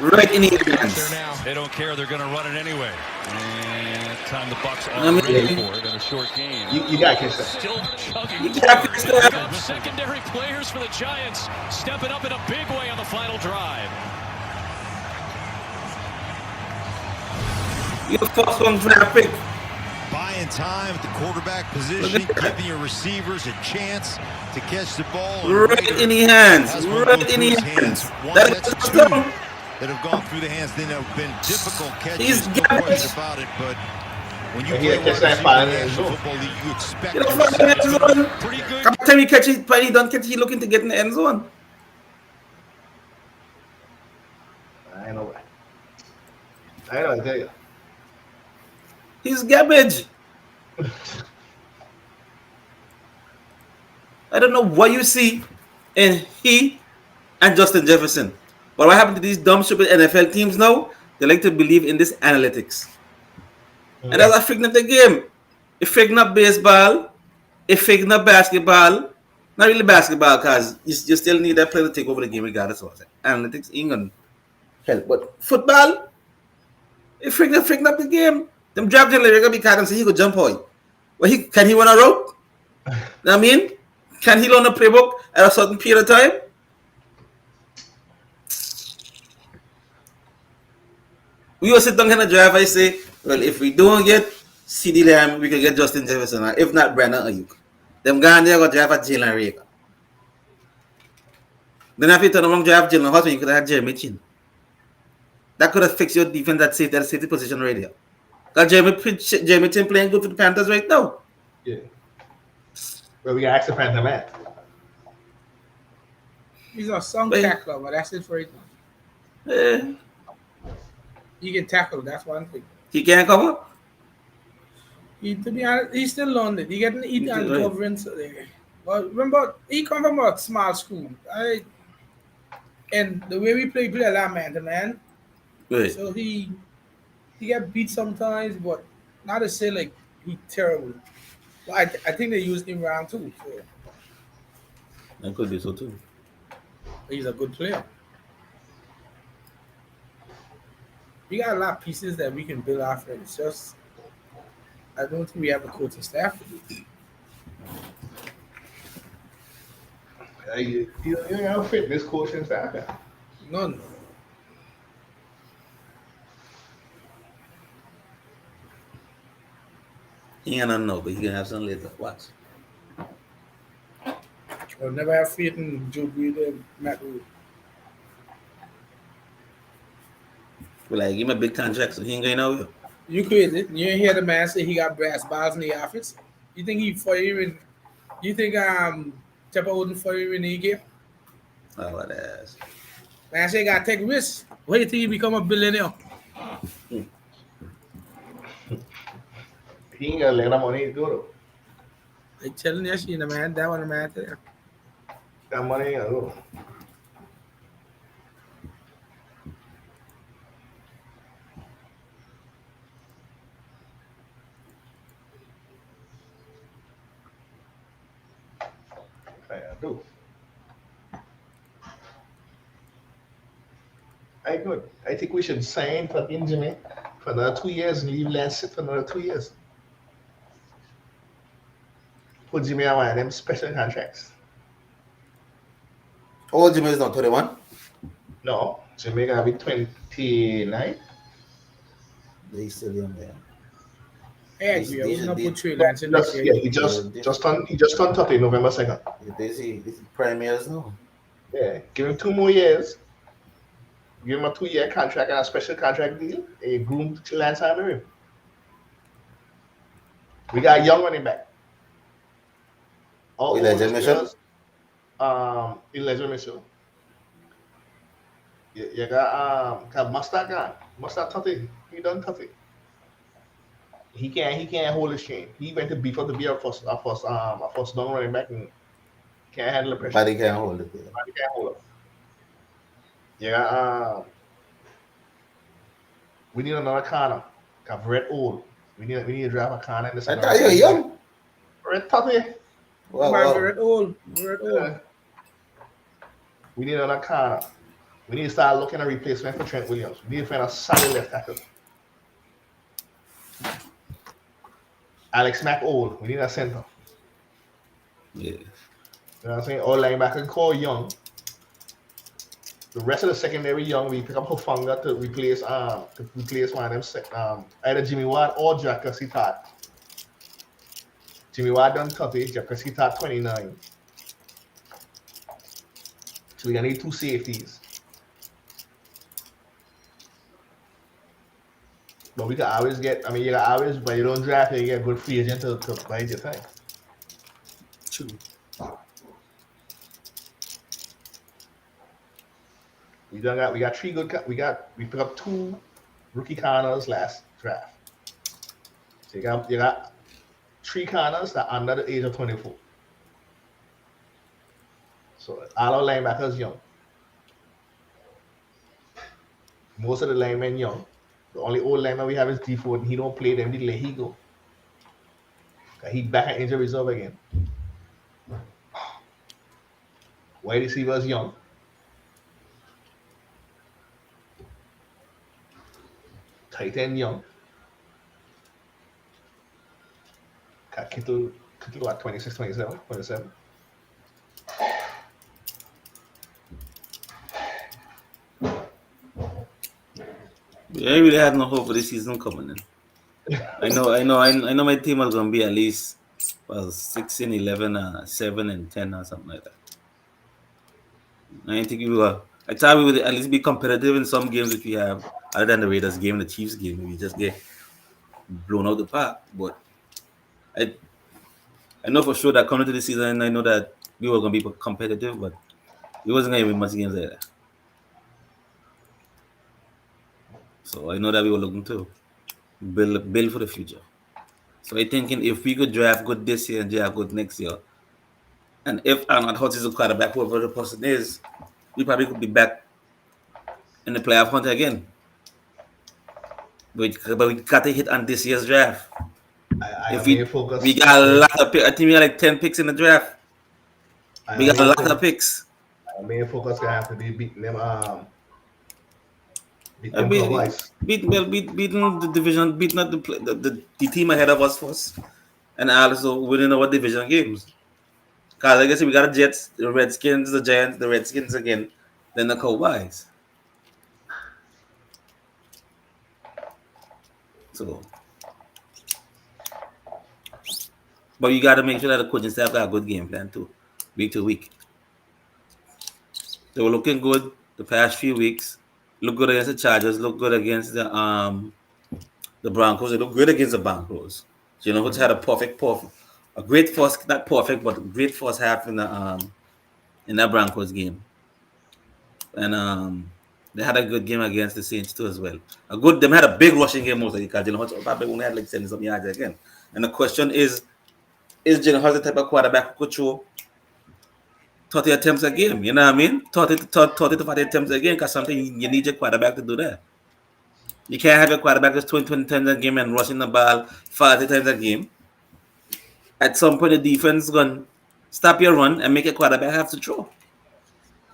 S3: Right in the hands.
S6: Now. They don't care. They're going to run it anyway. And time the Bucks are
S3: I mean,
S6: ready for it in a short game.
S1: You got to catch that.
S6: Still chugging
S3: You got to catch that.
S6: forward. Secondary players for the Giants stepping up in a big way on the final drive.
S3: You're first one draft pick.
S7: Buying time at the quarterback position, giving your receivers a chance to catch the ball.
S3: Right in the hands. Right in the hands.
S7: That's two that have gone through the hands. Then have been difficult catches.
S3: He's
S7: No
S3: garbage.
S7: question about it. But when you
S1: And
S7: play
S1: he catch that
S7: wide
S1: ball in
S7: receiver
S1: the
S7: in the
S1: end zone.
S7: National Football League, you expect
S3: You know, the end zone.
S6: Pretty good.
S3: Every time he catch it, when he don't catch it, he looking to get in the end zone.
S1: I know. I tell you.
S3: He's garbage. I don't know what you see in he and Justin Jefferson. But what happened to these dumb, stupid NFL teams now? They like to believe in this analytics. And that's a freaking up the game. It's freaking up baseball. It's freaking up basketball. Not really basketball, because you still need that player to take over the game regardless of what. Analytics ain't gonna help. But football, it's freaking up the game. Them draft him like because and say he could jump high. Well, can he run a route? You know what I mean? Can he learn a playbook at a certain period of time? We will sit down in the draft. I say, well, if we don't get CD Lamb, we can get Justin Jefferson. If not, Brandon Ayuk. Them guys there go draft at Jalen Reagor. Then if you turn around draft Jalen Hurts, you could have had Jeremy Chin. That could have fixed your defense at safety position right there. Because Jeremy Chin playing good for the Panthers right now.
S1: Yeah. Well, we got to ask the Panther man.
S2: He's a song
S3: Wait.
S2: tackler, but that's it for it.
S3: Eh,
S2: He can tackle, that's one thing.
S3: he can't cover.
S2: To be honest, he's still learning. He getting eat and
S3: Right.
S2: covering. So but remember, he come from a small school. And the way we play a lot man to man.
S3: Right.
S2: So he get beat sometimes, but not to say like he terrible. But I think they used him round too. So
S3: That could be so too.
S2: he's a good player. We got a lot of pieces that we can build off of. It's just I don't think we have the coaching staff.
S1: You don't have fitness coaching staff.
S2: None.
S3: He ain't know, but he can have some later. Watch.
S2: I'll never have faith in Joe Breeder and Matt Rule.
S3: Well, like, give him a big contract, so he ain't going nowhere.
S2: You crazy? You ain't hear the man say he got brass balls in the office? You think he for you in? You think Tepper wouldn't for you in the game?
S3: Oh, what ass.
S2: Man say he gotta take risks. Wait till you become a billionaire.
S1: He ain't got to let that money go though.
S2: I telling you, she the man. That one the man tell you.
S1: That money ain't gonna go. I do. Good. I think we should sign for Jimmy for another 2 years and leave Lance sit for another 2 years. Put Jimmy on one of them special contracts.
S3: Old Jimmy is not 21.
S1: No, Jimmy gonna be 29.
S3: He's still young there.
S2: I agree. I would not put Trey Lance in next year.
S1: He just turned 30 November 2nd.
S3: This is prime years now.
S1: Yeah, give him 2 more years. Give him a 2-year contract and a special contract deal. And you groom Lance under him. We got a young running back. All
S3: Elijah Mitchell?
S1: Elijah Mitchell. You got Mustard 30. He done 30. He can't hold his chain. He went to beef up to be a first down running back and can't handle the pressure.
S3: Body can't hold it.
S1: Body can't hold it. Yeah, we need another corner. Got Red old. We need to draft a corner in this.
S3: I thought you're young.
S1: Red 30.
S3: Wow.
S2: Red old.
S1: Yeah. We need another corner. We need to start looking at replacement for Trent Williams. We need to find a solid left tackle. Alex Mack old. We need a center.
S3: Yeah.
S1: You know what I'm saying? All linebacker call young. The rest of the secondary young. We pick up Hufanga to replace one of them. Either Jimmy Ward or Jack Cassitat. Jimmy Ward done 30. Jack Cassitat 29. So we're gonna need 2 safeties. But we can always get, you can always, when you don't draft, you get a good free agent to buy your thing.
S3: True.
S1: We got 3 good, we picked up 2 rookie corners last draft. So you got 3 corners that are under the age of 24. So all our linebackers young. Most of the linemen young. The only old lineman we have is D4, and he don't play them. He let he go. He back at injury reserve again. Wide receivers young. Tight end young. Got Kittle at 26, 27, 27.
S3: I really had no hope for this season coming in. I know my team was gonna be at least 16, 11, 7 and 10 or something like that. I think I thought we would at least be competitive in some games that we have, other than the Raiders game, the Chiefs game, we just get blown out the park. But I know for sure that coming to the season, I know that we were gonna be competitive, but we wasn't gonna win much games like that. So I know that we were looking to build for the future. So I thinking if we could draft good this year and draft good next year, and if Arnold Hutz is a quarterback, whoever the person is, we probably could be back in the playoff hunt again. But we got to hit on this year's draft. We got a lot of picks. I think we got like 10 picks in the draft. We got a lot of picks.
S1: Our main focus gonna have to be beating them.
S3: Beating the division, beating the team ahead of us first, and also winning our division games. Because like I said, we got the Jets, the Redskins, the Giants, the Redskins again, then the Cowboys. So, but you got to make sure that the coaching staff got a good game plan too, week to week. They were looking good the past few weeks. Look good against the Chargers. Look good against the Broncos. They look good against the Broncos. So, who's had a great first, not perfect, but a great first half in that Broncos game. And they had a good game against the Saints too as well. They had a big rushing game most of the because Jalen Hurts probably only had like 70-something yards again. And the question is Jalen Hurts the type of quarterback who could throw 30 attempts a game? You know what I mean? 30 to 40 attempts a game, because something you need your quarterback to do that. You can't have your quarterback just 20 times a game and rushing the ball 40 times a game. At some point, the defense is going to stop your run and make your quarterback have to throw.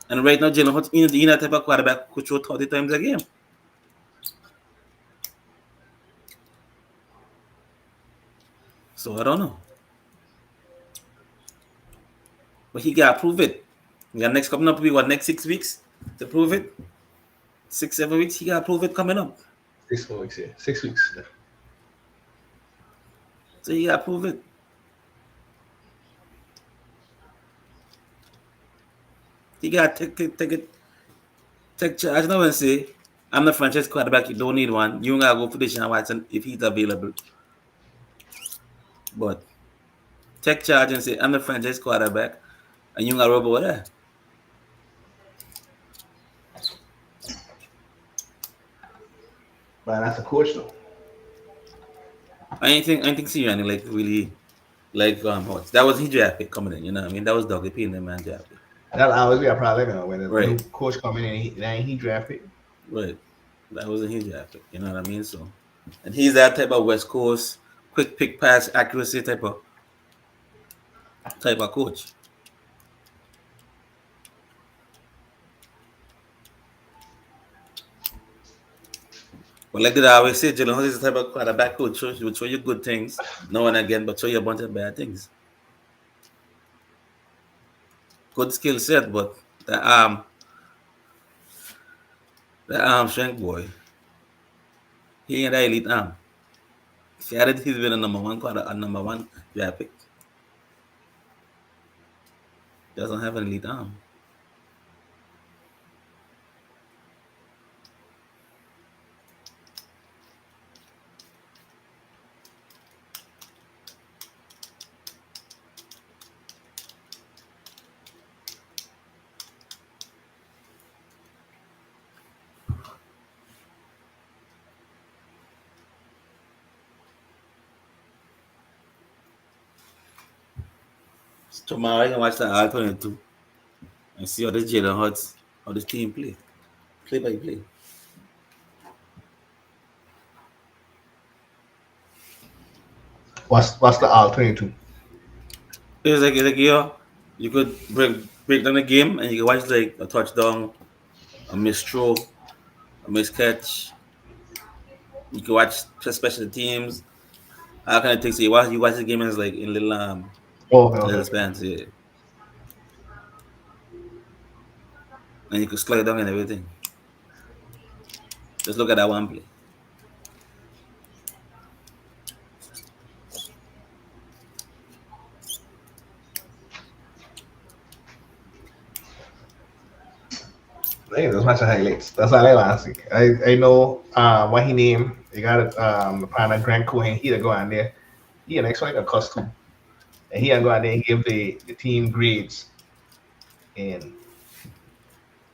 S3: And right now, Jalen Hurts is the type of quarterback who could throw 30 times a game. So I don't know. But he got to prove it. We got next coming up, next 6 weeks to prove it? 6-7 weeks, he got to prove it coming up.
S1: 6 weeks, yeah. 6 weeks. Yeah.
S3: So you gotta prove it. You gotta take charge now and say, I'm the franchise quarterback, you don't need one. You gotta go for Deshaun Watson if he's available. But take charge and say, I'm the franchise quarterback, and you gotta roll over there.
S1: But that's the coach though.
S3: I ain't think Sirianni like really like Hurts. That was his draft pick coming in, you know what I mean? That was Dougie P and the man draft pick.
S1: That'll always be a problem, you know, when the
S3: Right.
S1: new coach come in and he drafted.
S3: Right. That wasn't his draft pick, you know what I mean? So, and he's that type of West Coast, quick pick pass accuracy type of coach. But like did I always say, Jalen Hurts is the type of quarterback coach who will show you good things now and again, but show you a bunch of bad things. Good skill set, but the arm strength boy, he ain't that elite arm. If he had it, he's been a number one draft pick. Doesn't have an elite arm. Tomorrow I can watch the R22 and see how this Jalen Hurts, how this team play by play.
S1: What's the R22?
S3: It's like you could break down the game and you can watch like a touchdown, a missed throw, a missed catch. You can watch special teams. How can I take so you watch the game as like in little little spans, yeah. And you could slide down and everything. Just look at that one play.
S1: Hey, those match highlights. That's all I want to see. I know what he named. He got it. The partner Grant Cohen. He go on there. He an actually a costume, and he go on there and give the team grades. And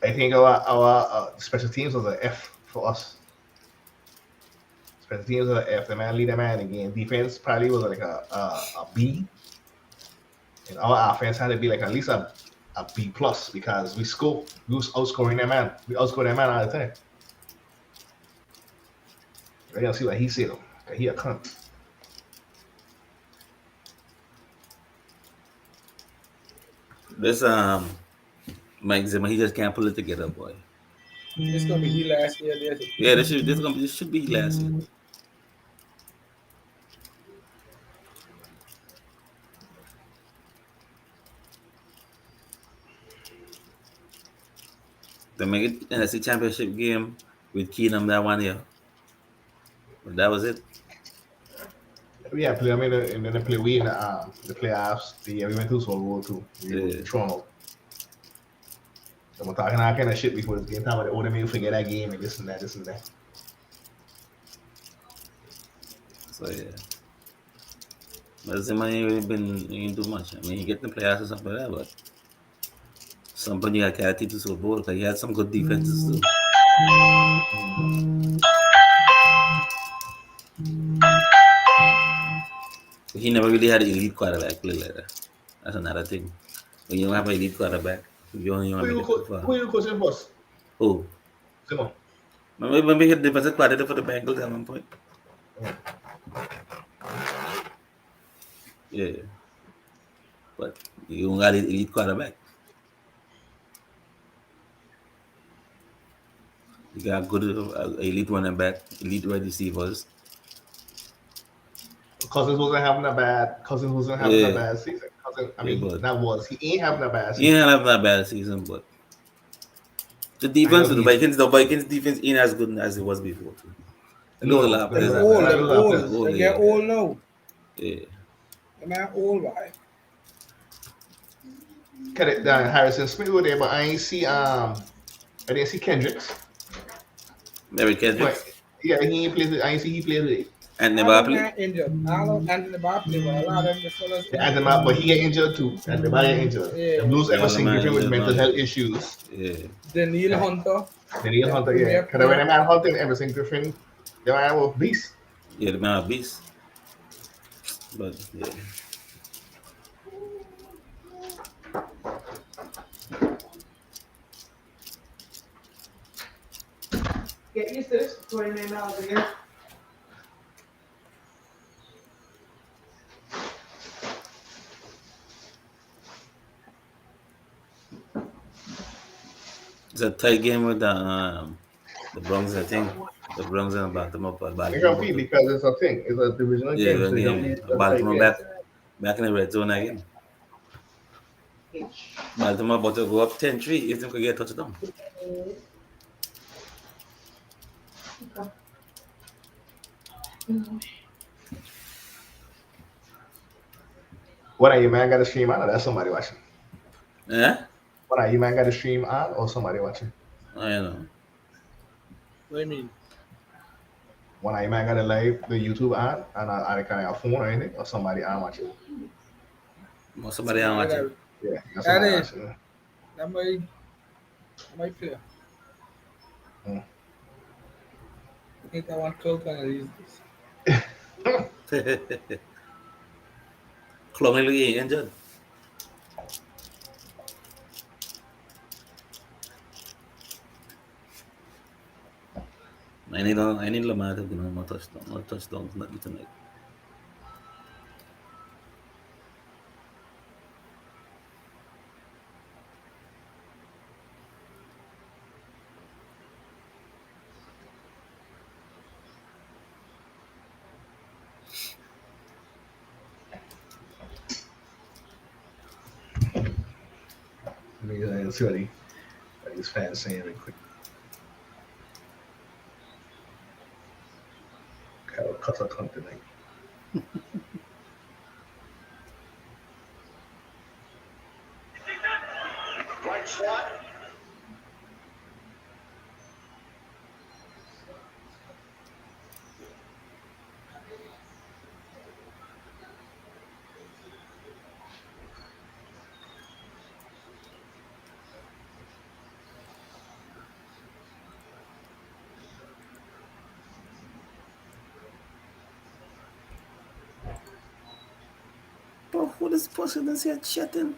S1: I think our special teams was an F for us. Special teams was an F. The man lead the man again. Defense probably was like a B, and our offense had to be like at least a B plus because we was outscoring that man. We outscored that man all the time. I gotta see what he said though. Cause he a cunt.
S3: This Mike Zimmer, he just can't pull it together, boy.
S2: This gonna be the last year.
S3: Yeah, this should be last year. They make it NFC Championship game with Keenum that one year. But that was it.
S1: Yeah, play. I mean, and then they play we in the playoffs. We went to Super Bowl too. We Toronto. So we're talking all kind of shit before this game time. But they made you forget that game and this and that.
S3: So yeah. But Zimmer ain't really been too much. I mean, he get the playoffs and stuff like that, but somebody got carried to Super Bowl because he had some good defenses too. He never really had an elite quarterback play like that. That's another thing. When you don't have an elite quarterback, you only want to make it too far.
S1: Who you coaching boss?
S3: Who?
S1: Zimmer.
S3: Remember he had defensive coordinator for the Bengals at one point? Yeah. But you don't got an elite quarterback. You got good elite running back, elite wide receivers.
S1: Cousins wasn't having a bad season. He ain't having a bad season.
S3: He ain't having a bad season, but the defense of the Vikings defense ain't as good as it was before.
S2: They're old now.
S3: Yeah.
S2: The man old boy.
S1: Cut it down. Harrison Smith over there, but I didn't see Kendricks.
S3: Mary
S1: But
S3: Kendricks.
S1: yeah, he ain't played. I ain't see he played today.
S3: And
S2: All them
S3: Nibapli.
S2: man injured. All Anthony Barkley, but a lot of them the fellas
S1: Yeah, and
S2: injured.
S1: but he get injured too. And the body get injured. The
S2: Yeah.
S1: Blues
S3: Yeah,
S1: ever
S3: all the
S1: seen
S3: man
S1: Griffin with
S3: injured
S1: mental
S3: now.
S1: health issues.
S3: Yeah.
S2: Daniil
S1: Yeah.
S2: Hunter.
S1: The Neil
S2: Yeah,
S1: Hunter,
S2: premier
S1: yeah. Because when
S2: player.
S1: the man Hunter ever seen Griffin, the man was beast.
S3: Yeah, the man a beast. But yeah.
S2: Get used to this. $29 a year.
S3: It's a tight game with the Bronx, I think. The Bronx and Baltimore, but
S1: They
S3: Baltimore
S1: compete
S3: about to,
S1: because it's a thing. It's a divisional
S3: yeah,
S1: game,
S3: the
S1: so they
S3: game.
S1: compete a tight
S3: Baltimore
S1: game.
S3: back in the red zone again. Baltimore about to go up 10-3 if they could get a touchdown.
S1: What are you man got a stream on or that's somebody watching?
S3: Yeah?
S1: What are you man got a stream on or somebody watching?
S3: I know.
S2: What do you mean?
S1: When are you man got a live the YouTube on and I kind of phone or anything or somebody on watching?
S3: Well, somebody I'm watching.
S1: Yeah, that's
S2: That
S1: somebody
S2: is.
S1: watching.
S2: That might play.
S1: Mm.
S2: I think I want Cole to use this.
S3: Clumsily injured. I need Lamar to get more touchdowns, not tonight.
S1: Let me see what these fans saying real quick. Carol cuss a cunt tonight.
S5: Right slot.
S3: Bro, who is pushing this here chatting?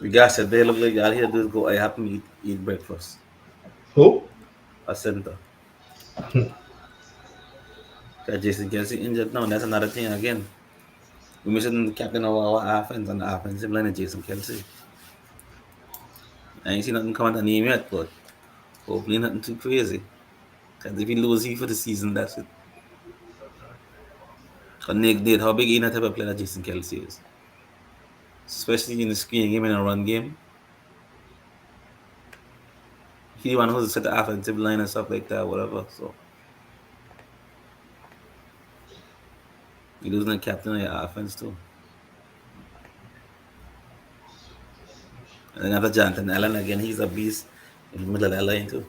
S3: The guy said they look like all here do is go I happen to eat breakfast.
S1: Who?
S3: A center. Because Jason Kelsey injured now, that's another thing again. We missing the captain of our offense and the offensive line is Jason Kelsey. I ain't seen nothing come out the name yet, but hopefully nothing too crazy. Because if he loses for the season, that's it. Because Nick did, how big he not type of player that Jason Kelsey is? Especially in the screen game and a run game. He the one who's set the offensive line and stuff like that, whatever. So you losing the captain of your offense too. And then after Jonathan Allen again, he's a beast in the middle of that line too.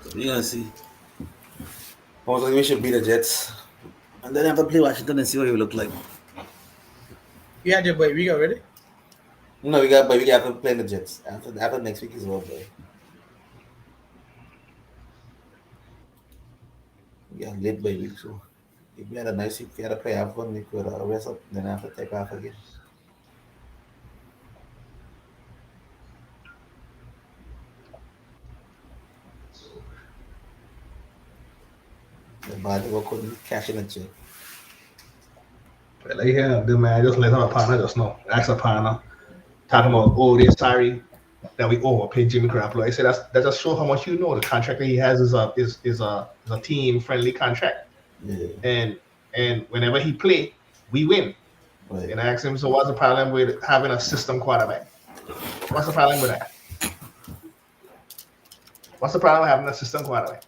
S3: So we're gonna see. I was like, we should beat the Jets. And then have to play Washington and see what he look like.
S2: You had your boy week already?
S3: No, we got to play the Jets. After next week is over. We got late by week, so if we had a nice week, we had to play half one, we could rest up, then have to take off again. The bad work couldn't cash in a check.
S1: Like, yeah, the man just let our partner just know. Ask a partner. Talking about, oh, they're sorry that we overpaid Jimmy Garoppolo. I said that just shows how much you know. The contract that he has is a team friendly contract.
S3: Yeah.
S1: And whenever he play, we win.
S3: Right.
S1: And I asked him, so what's the problem with having a system quarterback? What's the problem with that? What's the problem with having a system quarterback?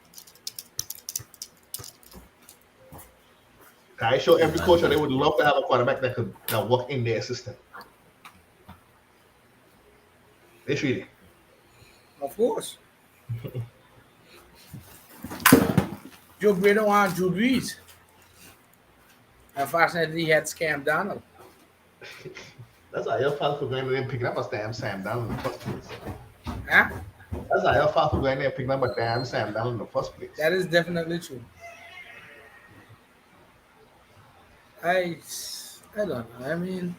S1: I show every coach that they would love to have a quarterback that work in their system. They treat it.
S2: Of course. Joe Brady wanted Drew Brees. Unfortunately, he had scammed Donald.
S1: That's not your fault for going there and picking up a damn Sam Donald in the first place.
S2: Huh?
S1: That's not your fault for going there and picking up a damn Sam Donald in the first place.
S2: That is definitely true. I don't know. I mean,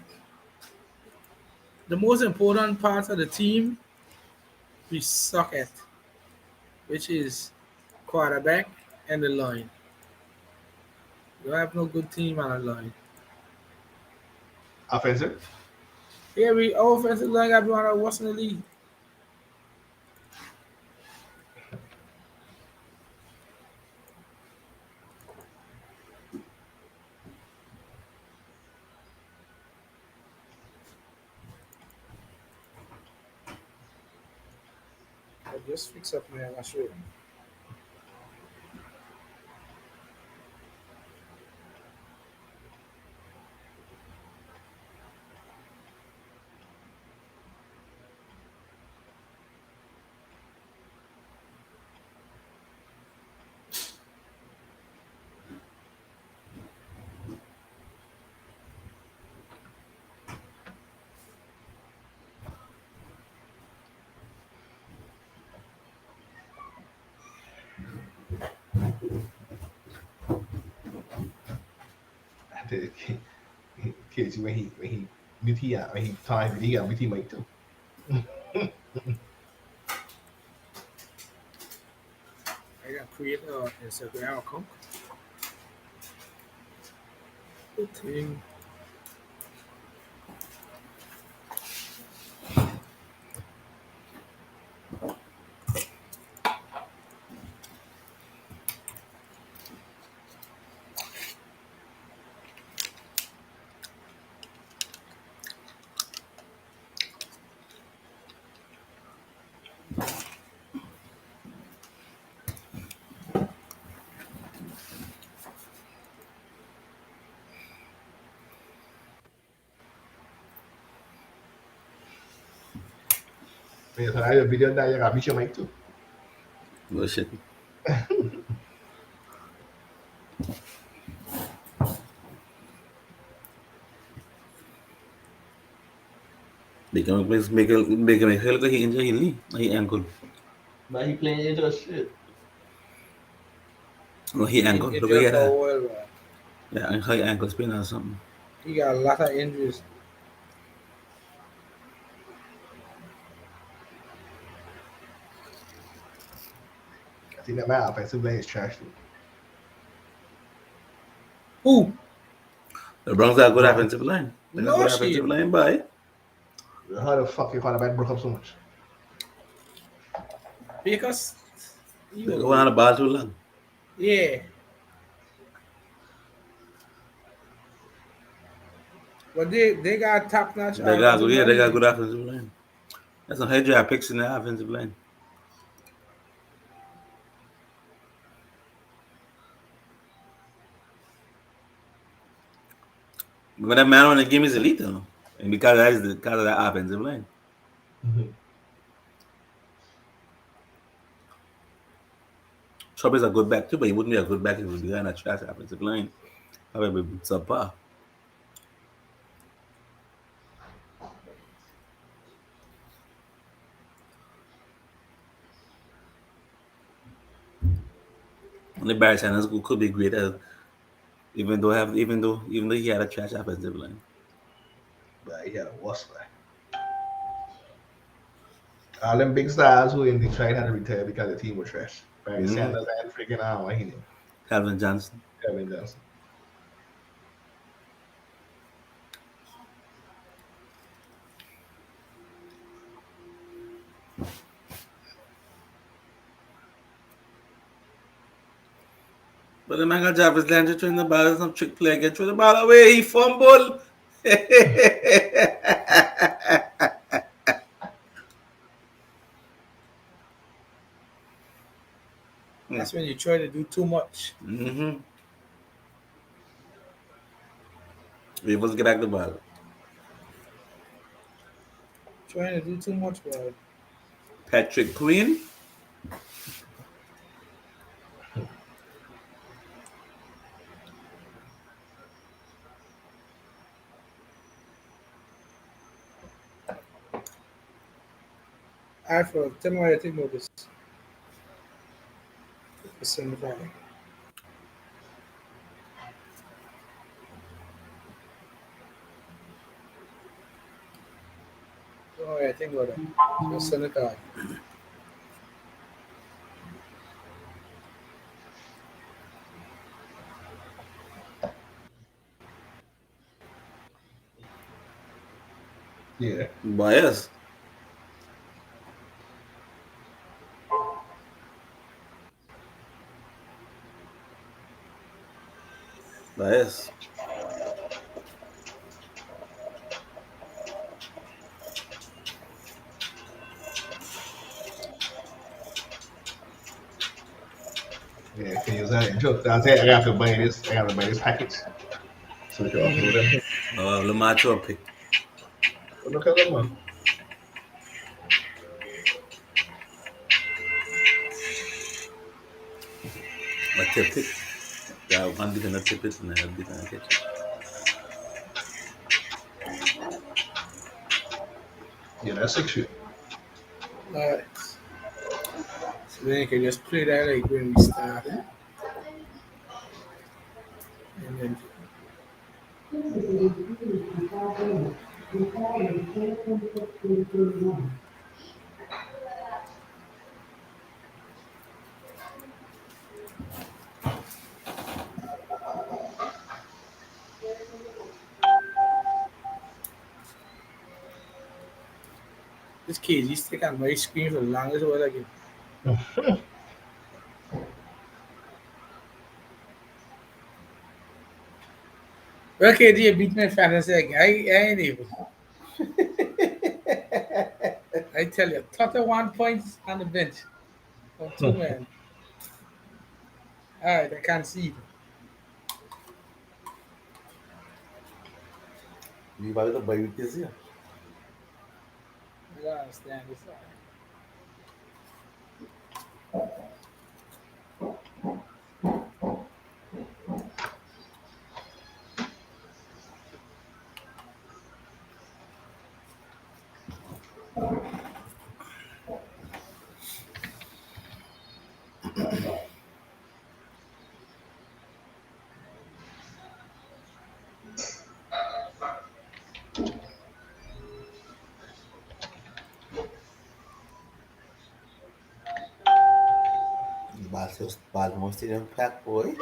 S2: the most important part of the team we suck at, which is quarterback and the line. You have no good team on the line.
S1: Offensive?
S2: Yeah, our offensive line got to be one of the worst in the league. I just fix up my show.
S1: Kids, when he time he got BT mic too.
S2: I got create an Instagram account. Good thing.
S1: Yeah, so I have a video that you got BT mic too.
S3: Oh shit. They can make him feel like he injured his knee, his ankle.
S1: But he playing into shit.
S3: No, his ankle.
S2: He
S3: Look
S2: injured
S3: at
S2: for a
S3: that.
S2: while, man.
S3: Yeah, his ankle sprain or something.
S2: He got a lot of injuries.
S1: I think that my offensive line is trash too.
S2: Who?
S3: The Browns are a good offensive line. They got
S2: No
S3: good
S2: shit.
S3: offensive line, boy.
S1: How the fuck your quarterback broke up so much?
S2: Because
S3: They go on the ball too long.
S2: yeah. But they got top notch.
S3: They got good offensive line. That's some high draft picks in the offensive line. But that man on the game is elite, though. And because of that offensive line.
S1: Mm-hmm.
S3: Chubb is a good back too, but he wouldn't be a good back if he was behind a trash offensive line. Probably be subpar. Only Barry Sanders could be great as even though he had a trash offensive line.
S1: But he had a worse line. All them big stars who in Detroit had to retire because the team was trash. Barry Sanders and freaking what he name?
S3: Calvin Johnson.
S1: Kevin Johnson.
S3: But the man got Jarvis Landry throwing the ball, some trick play again, throw the ball away, he fumble.
S2: That's when you try to do too much.
S3: Mm-hmm. We must get back the ball.
S2: Trying to do too much, bro.
S3: Patrick Queen.
S2: Alfred, tell me what you think about this. Listen to that. Tell me what you think about that. Listen to that.
S1: Yeah.
S3: Bias. Bias.
S1: Yeah, can use that intro. I say I have to buy this. I have to buy this package so we can upload them.
S3: Lamar throw a pick.
S1: Look at them, man.
S3: A tip it. Yeah, one defender tip it and another defender catch it.
S1: Yeah, that's 6 feet.
S2: Alright. So then you can just play that like when we start. And then this KG stick on my screen for the longest while again. Well, KG beat my fantasy again. I ain't able. I tell you, 31 points on the bench from 2 men. Alright, I can't see it.
S3: You buy the buy with this here.
S2: I don't understand this.
S3: Baltimore Stadium packed, boy.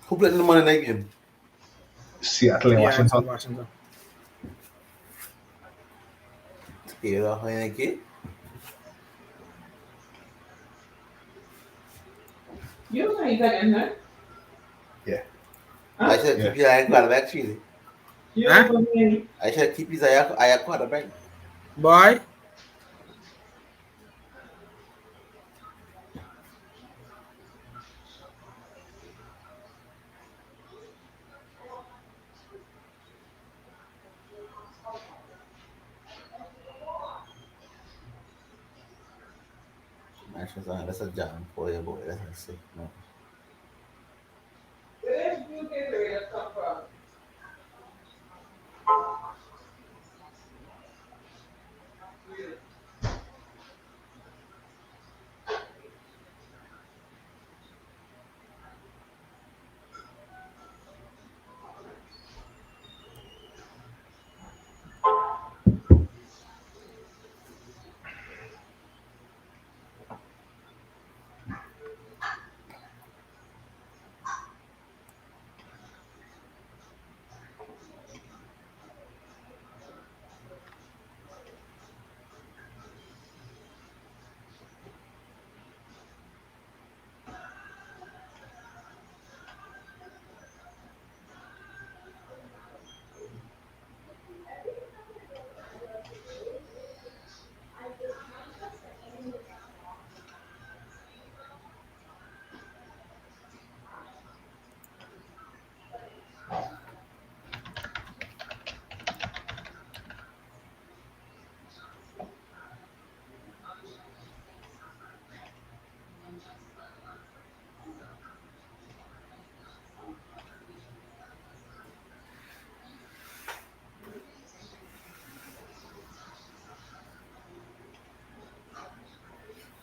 S3: Who played in the Monday night game?
S1: Seattle and
S2: Yeah, it's
S1: Washington.
S2: in Washington.
S3: Taylor Heineke.
S8: You know he's like in there?
S1: Yeah.
S3: I should keep his eye quarterback, Chile.
S8: You
S2: Huh?
S8: know me?
S3: I should keep his eye quarterback.
S2: Boy,
S3: Actually, that's a John boy, boy. That's sick. No.
S8: Where did you get the come from?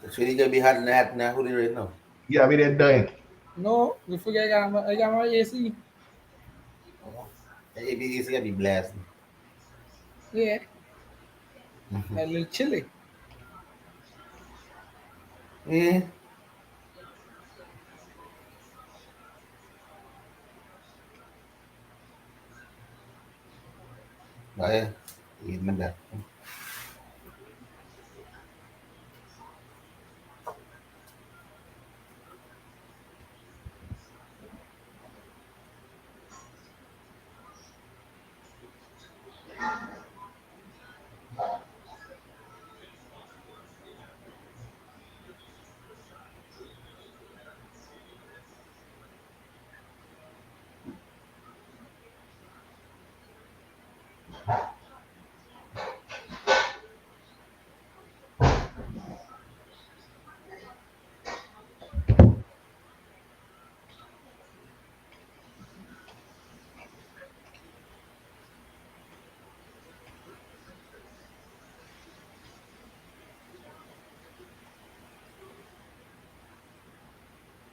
S3: The shit gonna be hot in that now. Who they right now?
S1: Yeah, I mean they're dying.
S2: No, you forget I got my AC.
S3: Oh, the ABDC gonna be blasting.
S2: Yeah,
S3: Mm-hmm.
S2: a little chilly.
S3: Yeah. Oh, yeah. Even that.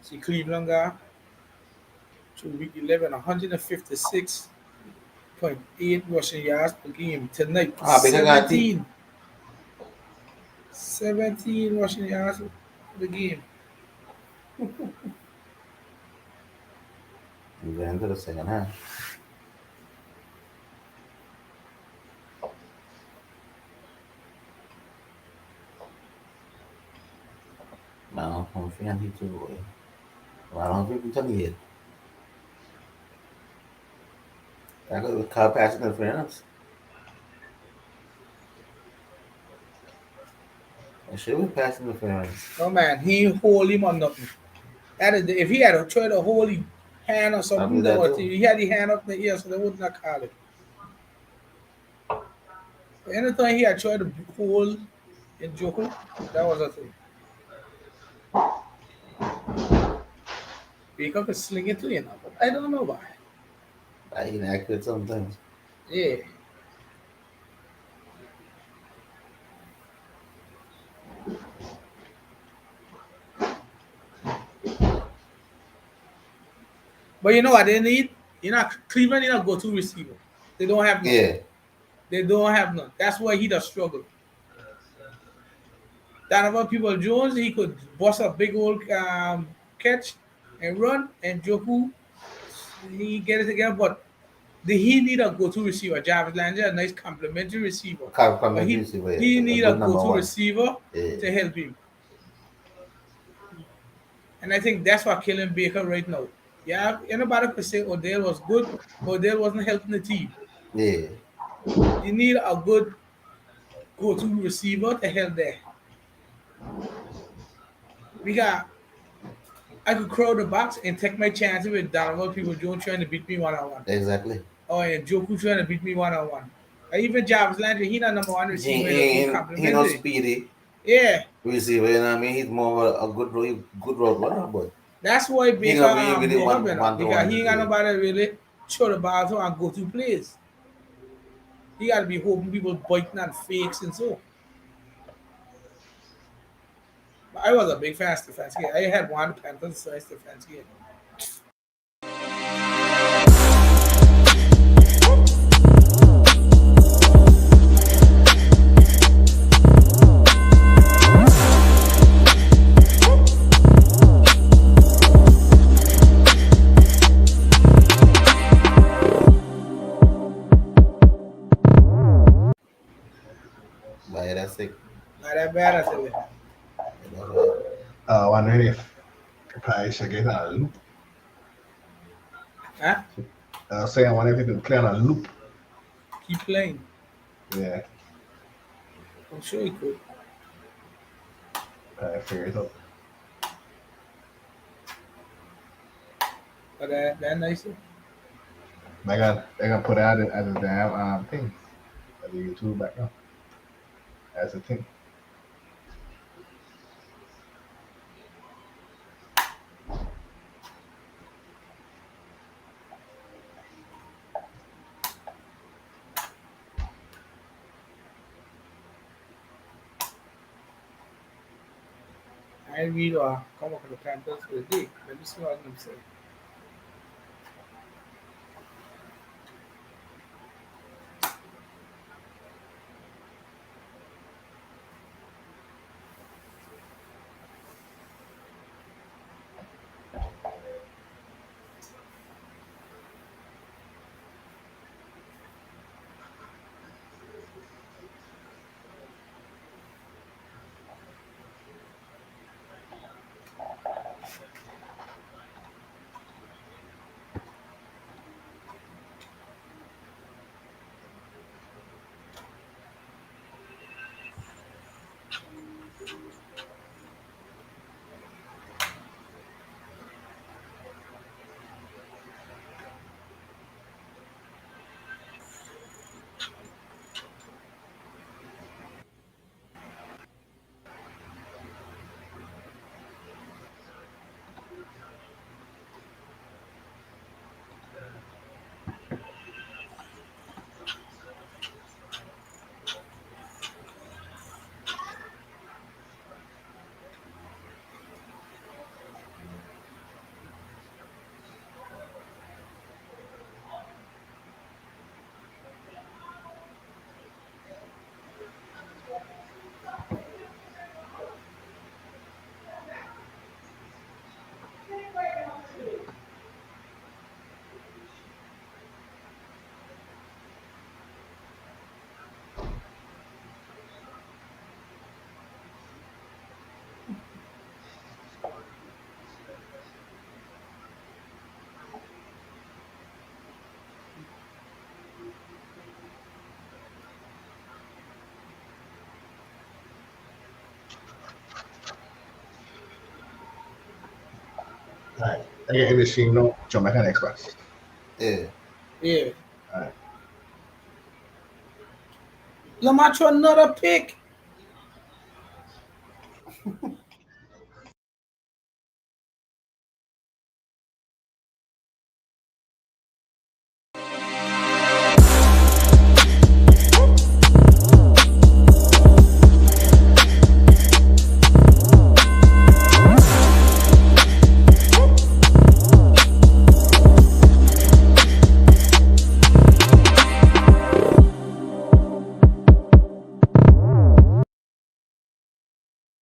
S2: See Cleveland got to week 11, 156.8 rushing yards per game. Tonight,
S3: Ah, bigger got it.
S2: 17 rushing yards per game.
S3: We get into the second half. No, I'm feeling he too, boy. Well, I don't think we can yet. I got the car pass interference. It should be pass interference.
S2: No man, he hold him on nothing. If he had tried to hold his hand or
S3: I'll
S2: something,
S3: do that
S2: or
S3: too.
S2: he had his hand up in the ear, so they would not call it. But anytime he had tried to hold in Joku, that was a thing. Baker could sling it to you now, but I don't know why.
S3: I inaccurate sometimes.
S2: Yeah. But you know what they need? Cleveland need a go-to receiver. They don't have none.
S3: Yeah.
S2: They don't have none. That's why he does struggle. Donovan People Jones, he could bust a big old catch and run, and Joku, he get it again. But he need a go-to receiver. Jarvis Landry, a nice complimentary receiver. But
S3: Complimentary receiver.
S2: he
S3: A
S2: need a
S3: good number
S2: go-to
S3: one.
S2: receiver
S3: Yeah.
S2: to help him. And I think that's what killing Baker right now. Yeah, anybody could say Odell was good, but Odell wasn't helping the team.
S3: Yeah.
S2: You need a good go-to receiver to help there. We got I could crowd the box and take my chances with Donovan People Jones trying to beat me one-on-one.
S3: Exactly.
S2: Oh, and Joku trying to beat me one-on-one. Or even Jarvis Landry, he not number one receiver, he
S3: He no
S2: complimentary.
S3: speedy.
S2: Yeah.
S3: receiver, you know what I mean? He's more of a good road runner, but
S2: That's why
S3: he
S2: Baker
S3: ain't really
S2: broke up,
S3: one to
S2: because
S3: one
S2: he
S3: to
S2: ain't got
S3: do it.
S2: nobody really throw the ball to and go to plays. He got to be hoping people biting and fakes and so. But I was a big fan of Stefanski. I had one Panthers so Stefanski.
S3: But yeah, that's it.
S2: Not that bad, I tell you.
S3: You know,
S1: Wondering if probably should get on a loop.
S2: Huh?
S1: Saying I wonder if you could play on a loop.
S2: Keep playing.
S1: Yeah,
S2: I'm sure he could.
S1: figure it out.
S2: But that nice.
S1: They're gonna put it out as a damn thing, as a YouTube background, as a thing.
S2: I read come up with the Panthers for the day. Let me see what I'm going to say.
S1: All right, I get in the stream no Jamaican Express.
S3: yeah.
S2: Yeah.
S1: All right,
S2: Lamar throw another pick.